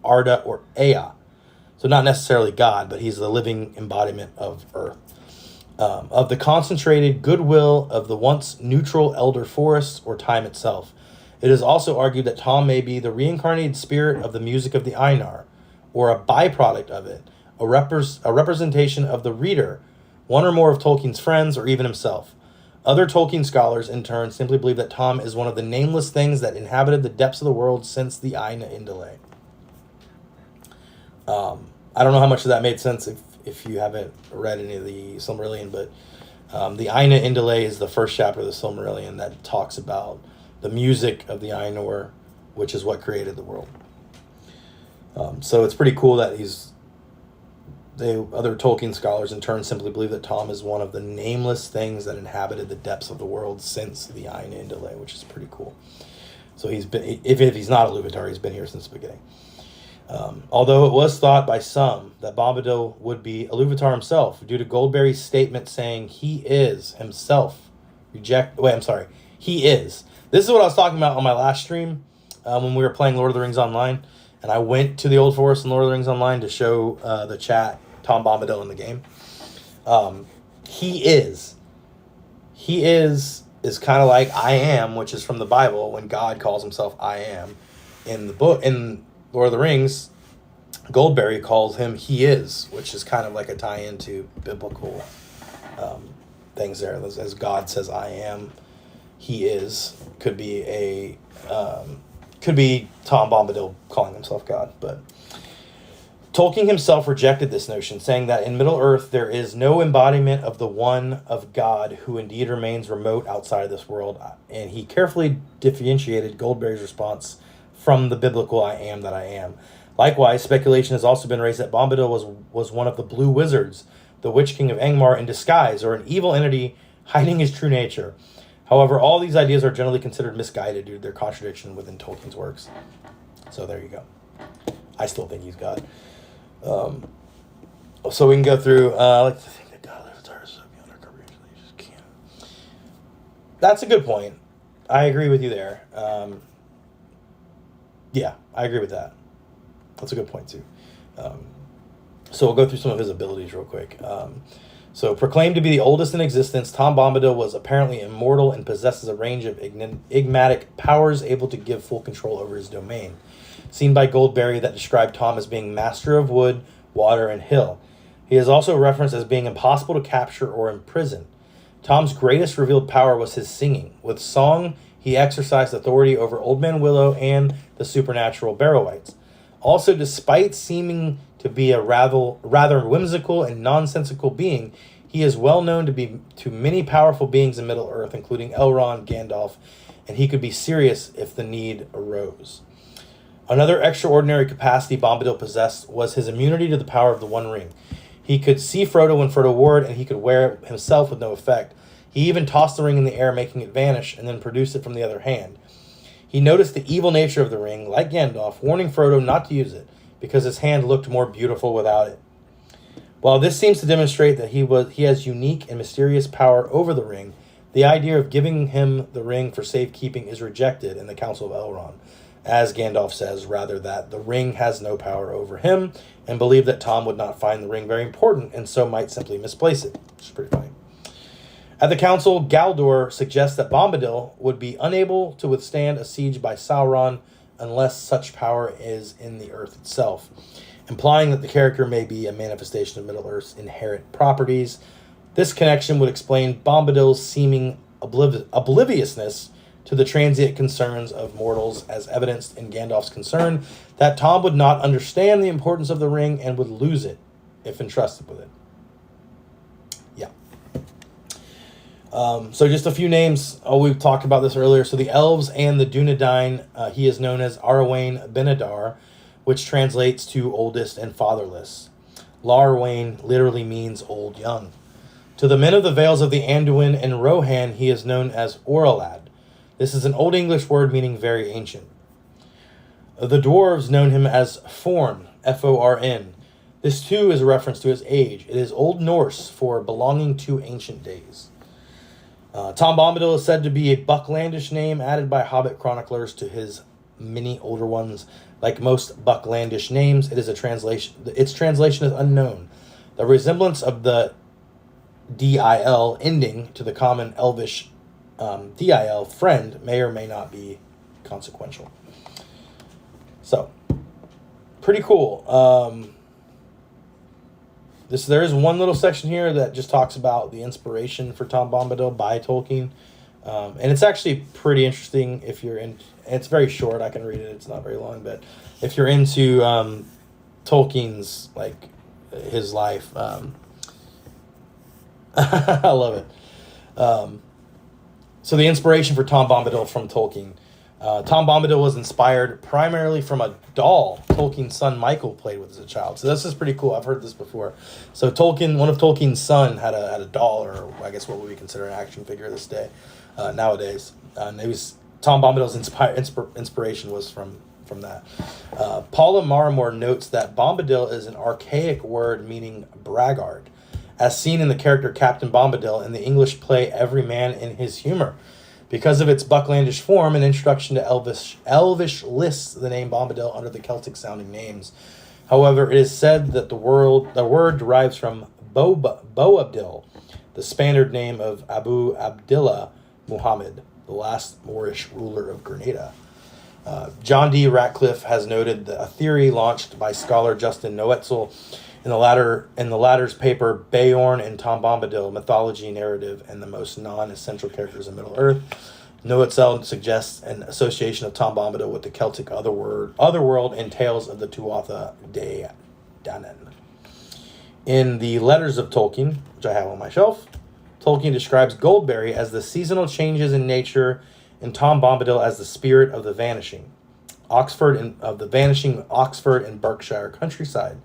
Arda or Ea. So not necessarily God, but he's the living embodiment of Earth. Of the concentrated goodwill of the once neutral elder forests or time itself. It is also argued that Tom may be the reincarnated spirit of the music of the Einar, or a byproduct of it, a representation of the reader, one or more of Tolkien's friends, or even himself. Other Tolkien scholars, in turn, simply believe that Tom is one of the nameless things that inhabited the depths of the world since the Aina Indale. I don't know how much of that made sense if you haven't read any of the Silmarillion, but the Aina Indale is the first chapter of the Silmarillion that talks about the music of the Ainur, which is what created the world. So it's pretty cool that other Tolkien scholars in turn simply believe that Tom is one of the nameless things that inhabited the depths of the world since the Aina Indale, which is pretty cool. So he's been, if he's not a Iluvatar, he's been here since the beginning. Although it was thought by some that Bombadil would be Iluvatar himself, due to Goldberry's statement saying he is himself. He is. This is what I was talking about on my last stream when we were playing Lord of the Rings Online. And I went to the Old Forest and Lord of the Rings Online to show the chat Tom Bombadil in the game. He is kind of like I am, which is from the Bible when God calls himself I am. In the book, in Lord of the Rings, Goldberry calls him he is, which is kind of like a tie-in to biblical things there. As God says I am, he is. Could be Tom Bombadil calling himself God, but Tolkien himself rejected this notion, saying that in Middle-earth there is no embodiment of the one of God who indeed remains remote outside of this world, and he carefully differentiated Goldberry's response from the biblical I am that I am. Likewise, speculation has also been raised that Bombadil was one of the Blue Wizards, the Witch King of Angmar in disguise, or an evil entity hiding his true nature. However, all these ideas are generally considered misguided due to their contradiction within Tolkien's works. So there you go. I still think he's God. So we can go through. I like to think that God lives beyond our comprehension. You just can't. That's a good point. I agree with you there. Yeah, I agree with that. That's a good point too. So we'll go through some of his abilities real quick. So proclaimed to be the oldest in existence, Tom Bombadil was apparently immortal and possesses a range of enigmatic powers able to give full control over his domain. Seen by Goldberry that described Tom as being master of wood, water, and hill. He is also referenced as being impossible to capture or imprison. Tom's greatest revealed power was his singing. With song, he exercised authority over Old Man Willow and the supernatural Barrow-wights. Also, despite seeming to be a rather whimsical and nonsensical being, he is well known to many powerful beings in Middle-earth, including Elrond, Gandalf, and he could be serious if the need arose. Another extraordinary capacity Bombadil possessed was his immunity to the power of the One Ring. He could see Frodo when Frodo wore it, and he could wear it himself with no effect. He even tossed the ring in the air, making it vanish, and then produced it from the other hand. He noticed the evil nature of the ring, like Gandalf, warning Frodo not to use it, because his hand looked more beautiful without it. While this seems to demonstrate that he has unique and mysterious power over the ring, the idea of giving him the ring for safekeeping is rejected in the Council of Elrond, as Gandalf says, rather that the ring has no power over him, and believe that Tom would not find the ring very important, and so might simply misplace it, which is pretty funny. At the council, Galdor suggests that Bombadil would be unable to withstand a siege by Sauron unless such power is in the earth itself, implying that the character may be a manifestation of Middle-earth's inherent properties. This connection would explain Bombadil's seeming obliviousness to the transient concerns of mortals, as evidenced in Gandalf's concern that Tom would not understand the importance of the ring and would lose it if entrusted with it. Yeah. So just a few names. We've talked about this earlier. So the elves and the Dunedain, he is known as Arwain Benedar, which translates to oldest and fatherless. Larwain literally means old young. To the men of the Vales of the Anduin and Rohan, he is known as Oralad. This is an Old English word meaning very ancient. The dwarves known him as Forn, Forn. This too is a reference to his age. It is Old Norse for belonging to ancient days. Tom Bombadil is said to be a Bucklandish name added by Hobbit chroniclers to his many older ones. Like most Bucklandish names, its translation is unknown. The resemblance of the DIL ending to the common Elvish DIL friend may or may not be consequential. So, pretty cool. There is one little section here that just talks about the inspiration for Tom Bombadil by Tolkien. And it's actually pretty interesting if you're in... It's very short. I can read it. It's not very long. But if you're into Tolkien's, like, his life... I love it. So the inspiration for Tom Bombadil from Tolkien. Tom Bombadil was inspired primarily from a doll Tolkien's son Michael played with as a child. So this is pretty cool. I've heard this before. So one of Tolkien's son had a doll, or I guess what would we consider an action figure this day, nowadays. And it was Tom Bombadil's inspiration was from that. Paula Marmore notes that Bombadil is an archaic word meaning braggart, as seen in the character Captain Bombadil in the English play Every Man in His Humour. Because of its Bucklandish form, an introduction to Elvish lists the name Bombadil under the Celtic-sounding names. However, it is said that the word derives from Boabdil, the Spaniard name of Abu Abdillah Muhammad, the last Moorish ruler of Grenada. John D. Ratcliffe has noted a theory launched by scholar Justin Noetzel in the latter's paper, Beorn and Tom Bombadil, Mythology, Narrative, and the Most Non-Essential Characters of Middle-earth. Noetzel suggests an association of Tom Bombadil with the Celtic otherworld and tales of the Tuatha De Danann. In the Letters of Tolkien, which I have on my shelf, Tolkien describes Goldberry as the seasonal changes in nature and Tom Bombadil as the spirit of the vanishing Oxford and Berkshire countryside,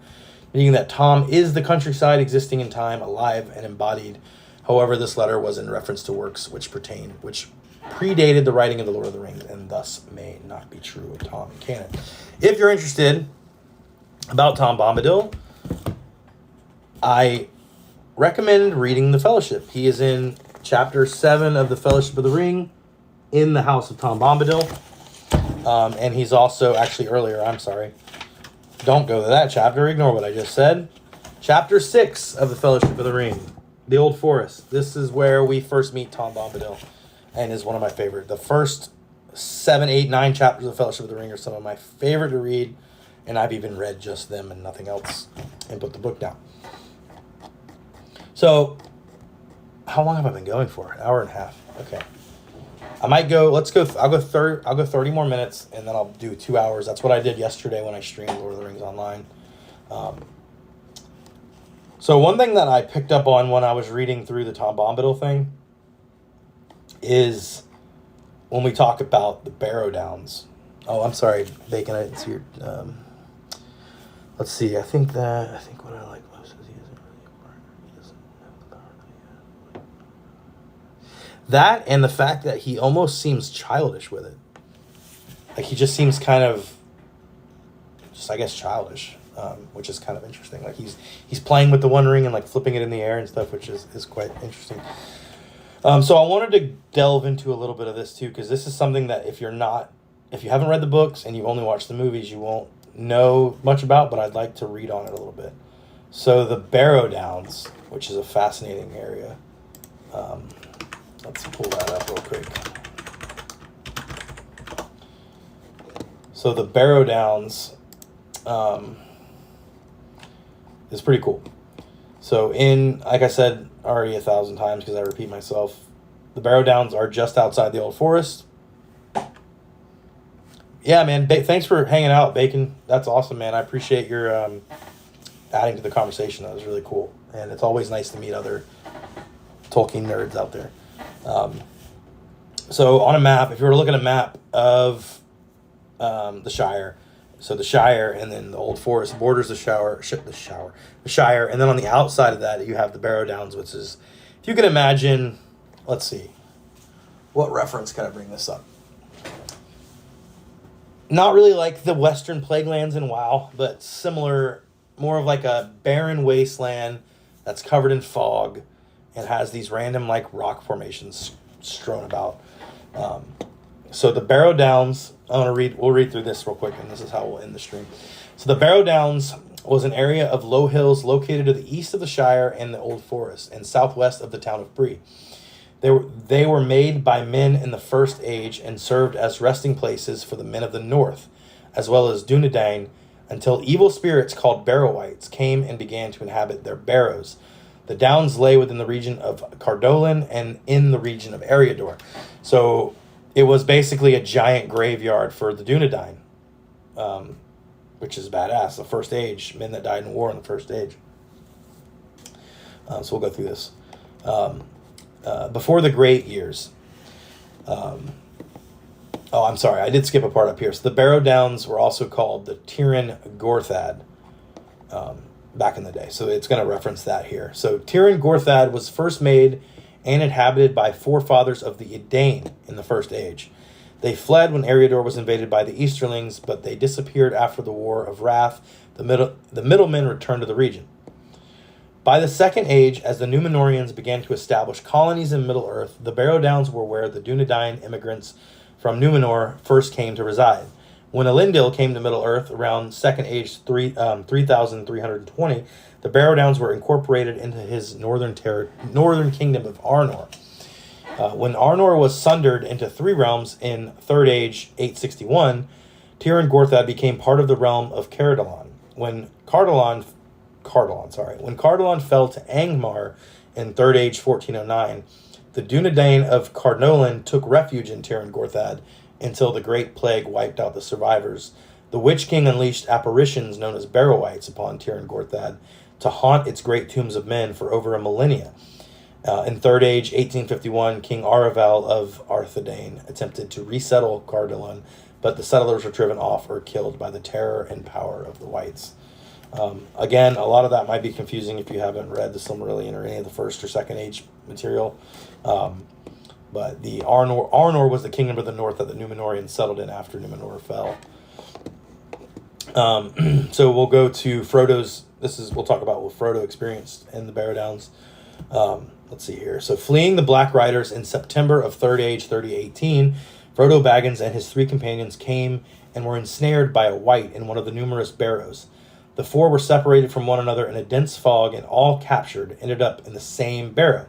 meaning that Tom is the countryside existing in time, alive and embodied. However, this letter was in reference to works which predated the writing of the Lord of the Rings, and thus may not be true of Tom in canon. If you're interested about Tom Bombadil, I recommend reading The Fellowship. He is in chapter 7 of The Fellowship of the Ring, in the House of Tom Bombadil. And he's also, don't go to that chapter. Ignore what I just said. Chapter 6 of The Fellowship of the Ring. The Old Forest. This is where we first meet Tom Bombadil. And is one of my favorite. The first 7, 8, 9 chapters of The Fellowship of the Ring are some of my favorite to read. And I've even read just them and nothing else. And put the book down. So, how long have I been going for? An hour and a half. Okay. I might go, I'll go 30 more minutes, and then I'll do 2 hours. That's what I did yesterday when I streamed Lord of the Rings online. So one thing that I picked up on when I was reading through the Tom Bombadil thing is when we talk about the Barrow Downs. Oh, I'm sorry, Bacon, I didn't see your, let's see, I think what I like most is he isn't really a partner. He doesn't have the power that he has. That and the fact that he almost seems childish with it. Like, he just seems kind of, just, I guess, childish. which is kind of interesting. Like he's playing with the One Ring and like flipping it in the air and stuff, which is quite interesting. So I wanted to delve into a little bit of this too, because this is something that if you haven't read the books and you've only watched the movies, you won't know much about, but I'd like to read on it a little bit. So the Barrow Downs, which is a fascinating area. Let's pull that up real quick. So the Barrow Downs is pretty cool. So like I said already 1,000 times because I repeat myself, the Barrow Downs are just outside the Old Forest. Yeah, man, thanks for hanging out, Bacon. That's awesome, man. I appreciate your adding to the conversation. That was really cool. And it's always nice to meet other Tolkien nerds out there. So on a map, if you were to look at a map of the Shire, so the Shire and then the Old Forest borders the Shire, and then on the outside of that you have the Barrow Downs, which is, if you can imagine, let's see, what reference can I bring this up? Not really like the Western Plaguelands in WoW, but similar, more of like a barren wasteland that's covered in fog and has these random like rock formations strewn about. So the Barrow Downs, we'll read through this real quick, and this is how we'll end the stream. So the Barrow Downs was an area of low hills located to the east of the Shire and the Old Forest and southwest of the town of Bree. They were made by men in the First Age and served as resting places for the men of the North, as well as Dunedain, until evil spirits called Barrow-wights came and began to inhabit their barrows. The Downs lay within the region of Cardolan and in the region of Eriador. So it was basically a giant graveyard for the Dunedain, which is badass. The First Age, men that died in war in the First Age. So we'll go through this. Before the Great Years. I'm sorry, I did skip a part up here. So the Barrow Downs were also called the Tiryn Gorthad back in the day. So it's going to reference that here. So Tiryn Gorthad was first made and inhabited by forefathers of the Edain in the First Age. They fled when Eriador was invaded by the Easterlings, but they disappeared after the War of Wrath. The Middlemen returned to the region. By the Second Age, as the Númenóreans began to establish colonies in Middle-earth, the Barrow Downs were where the Dunedain immigrants from Númenor first came to reside. When Elendil came to Middle-earth around Second Age 3,320, the Barrow Downs were incorporated into his northern kingdom of Arnor. When Arnor was sundered into three realms in Third Age 861, Tiryn Gorthad became part of the realm of Caradon. When Cardolan fell to Angmar in Third Age 1409, the Dunedain of Cardolan took refuge in Tiryn Gorthad until the Great Plague wiped out the survivors. The Witch King unleashed apparitions known as Barrow-wights upon Tiryn Gorthad to haunt its great tombs of men for over a millennia. In Third Age 1851, King Araval of Arthedain attempted to resettle Cardolan, but the settlers were driven off or killed by the terror and power of the Whites. Again, a lot of that might be confusing if you haven't read the Silmarillion or any of the First or Second Age material. But the Arnor was the kingdom of the north that the Númenóreans settled in after Númenor fell. So we'll go to Frodo's. We'll talk about what Frodo experienced in the Barrow Downs. Let's see here. So fleeing the Black Riders in September of Third Age 3018, Frodo Baggins and his three companions came and were ensnared by a wight in one of the numerous barrows. The four were separated from one another in a dense fog and all captured ended up in the same barrow.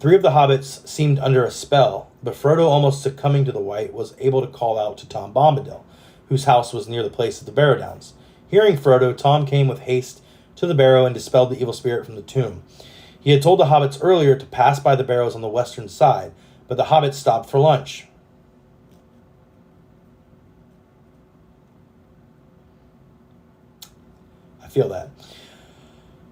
Three of the hobbits seemed under a spell, but Frodo, almost succumbing to the wight, was able to call out to Tom Bombadil, whose house was near the place of the Barrow Downs. Hearing Frodo, Tom came with haste to the barrow and dispelled the evil spirit from the tomb. He had told the hobbits earlier to pass by the barrows on the western side, but the hobbits stopped for lunch. I feel that.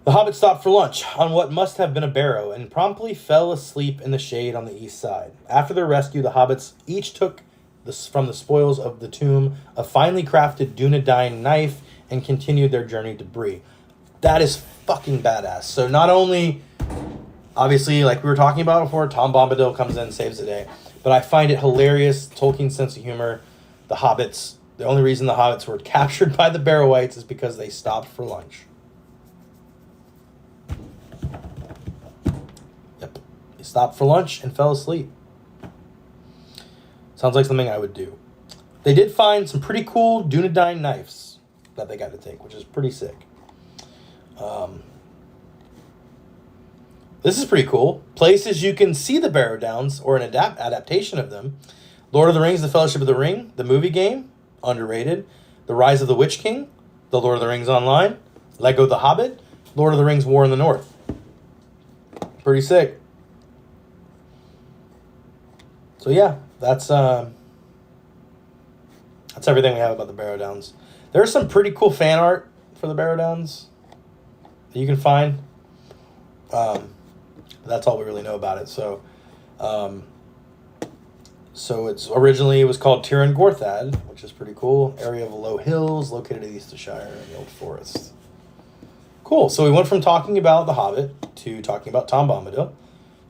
The hobbit stopped for lunch on what must have been a barrow and promptly fell asleep in the shade on the east side. After their rescue, the hobbits each took from the spoils of the tomb a finely crafted Dunedain knife and continued their journey to Bree. That is fucking badass. So not only, obviously, like we were talking about before, Tom Bombadil comes in and saves the day, but I find it hilarious, Tolkien's sense of humor, the hobbits The only reason the hobbits were captured by the Barrow-wights is because they stopped for lunch. Yep. They stopped for lunch and fell asleep. Sounds like something I would do. They did find some pretty cool Dunedain knives that they got to take, which is pretty sick. This is pretty cool. Places you can see the Barrow Downs or an adaptation of them. Lord of the Rings, The Fellowship of the Ring, the movie game, underrated. The Rise of the Witch King, The Lord of the Rings Online, Lego The Hobbit, Lord of the Rings War in the North. Pretty sick. So yeah, that's everything we have about the Barrow Downs. There's some pretty cool fan art for the Barrow Downs that you can find. That's all we really know about it. So it's originally it was called Tir and Gorthad, which is pretty cool. Area of low hills located east of Shire in the Old Forest. Cool. So we went from talking about The Hobbit to talking about Tom Bombadil,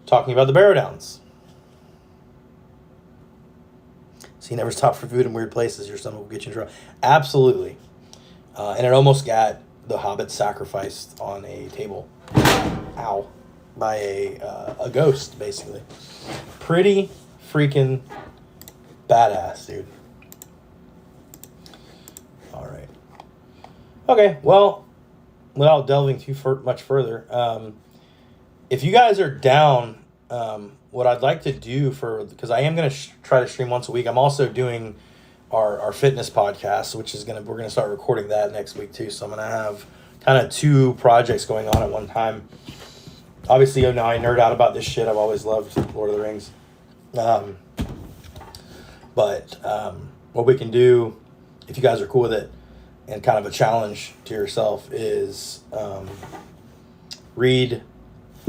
talking about the Barrow Downs. So you never stop for food in weird places. Your stomach will get you in trouble. Absolutely. And it almost got the Hobbit sacrificed on a table. Ow. By a ghost, basically. Pretty freaking badass, dude. All right. Okay, well, without delving too much further, if you guys are down, what I'd like to do because I am going to try to stream once a week. I'm also doing our fitness podcast, which is we're going to start recording that next week too. So I'm going to have kind of two projects going on at one time. Obviously, you know, I nerd out about this shit. I've always loved Lord of the Rings. But what we can do, if you guys are cool with it, and kind of a challenge to yourself, is read.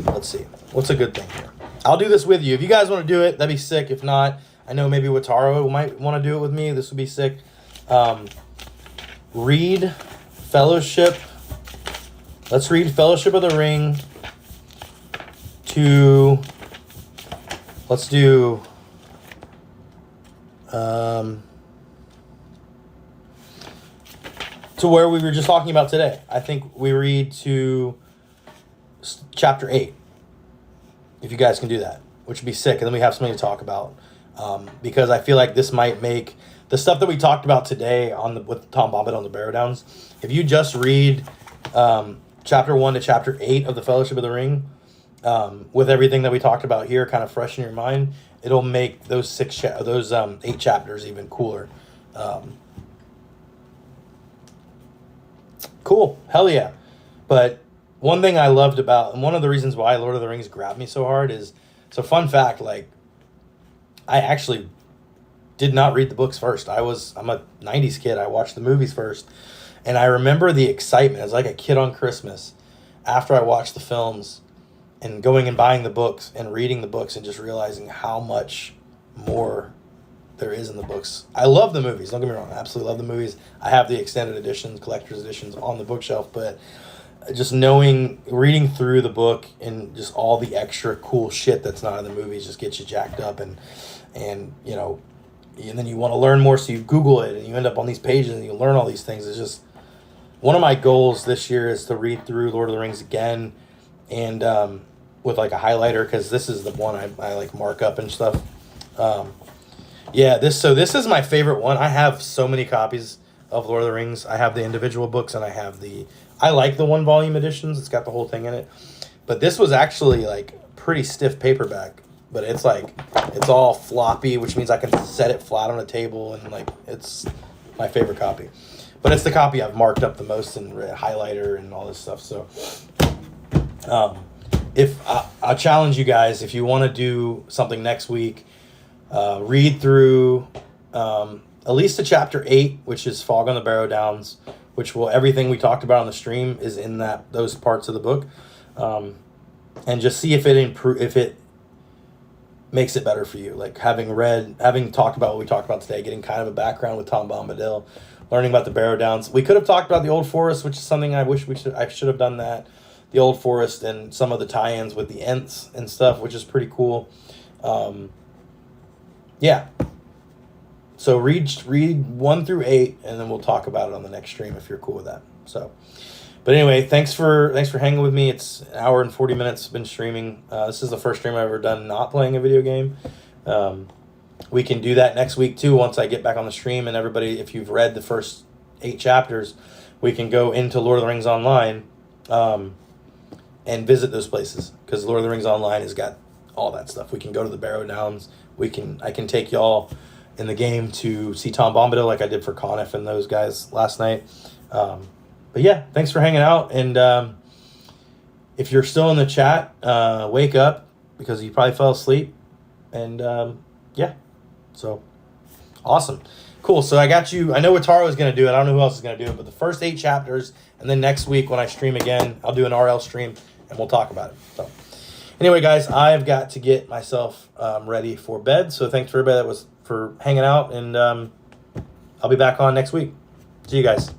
Let's see. What's a good thing here? I'll do this with you. If you guys want to do it, that'd be sick. If not, I know maybe Wataru might want to do it with me. This would be sick. Read Fellowship. Let's read Fellowship of the Ring to... Let's do... to where we were just talking about today. I think we read to chapter 8. If you guys can do that, which would be sick. And then we have something to talk about. Because I feel like this might make the stuff that we talked about today with Tom Bombadil on the Barrow Downs. If you just read chapter 1 to chapter 8 of the Fellowship of the Ring, with everything that we talked about here kind of fresh in your mind, it'll make those 8 chapters even cooler. Cool. Hell yeah. But one thing I loved about, and one of the reasons why Lord of the Rings grabbed me so hard is, so fun fact, like, I actually did not read the books first. I'm a 90s kid. I watched the movies first. And I remember the excitement. It was like a kid on Christmas after I watched the films and going and buying the books and reading the books and just realizing how much more there is in the books. I love the movies. Don't get me wrong. I absolutely love the movies. I have the extended editions, collector's editions on the bookshelf, but just reading through the book and just all the extra cool shit that's not in the movies just gets you jacked up and you know, and then you want to learn more, so you Google it and you end up on these pages and you learn all these things. It's just one of my goals this year is to read through Lord of the Rings again and with like a highlighter, because this is the one I like mark up and stuff. This is my favorite one. I have so many copies of Lord of the Rings. I have the individual books and I like the 1-volume editions. It's got the whole thing in it. But this was actually like pretty stiff paperback. But it's all floppy, which means I can set it flat on a table, and like it's my favorite copy. But it's the copy I've marked up the most and highlighter and all this stuff. So if I'll challenge you guys, if you want to do something next week, read through at least to chapter 8, which is Fog on the Barrow Downs, which everything we talked about on the stream is in those parts of the book, and just see if it makes it better for you. Like having talked about what we talked about today, getting kind of a background with Tom Bombadil, learning about the Barrow Downs. We could have talked about the Old Forest, which is something I should have done that. The Old Forest and some of the tie-ins with the Ents and stuff, which is pretty cool. So read 1 through 8, and then we'll talk about it on the next stream if you're cool with that. So, but anyway, thanks for hanging with me. It's an hour and 40 minutes been streaming. This is the first stream I've ever done not playing a video game. We can do that next week too once I get back on the stream, and everybody, if you've read the first 8 chapters, we can go into Lord of the Rings Online and visit those places, because Lord of the Rings Online has got all that stuff. We can go to the Barrow Downs. I can take y'all in the game to see Tom Bombadil like I did for Conniff and those guys last night. But yeah, thanks for hanging out. And if you're still in the chat, wake up, because you probably fell asleep. And yeah, so awesome. Cool. So I got you. I know Wataru is going to do it. I don't know who else is going to do it, but the first 8 chapters, and then next week when I stream again, I'll do an RL stream and we'll talk about it. So anyway, guys, I've got to get myself ready for bed. So thanks for everybody for hanging out, and I'll be back on next week. See you guys.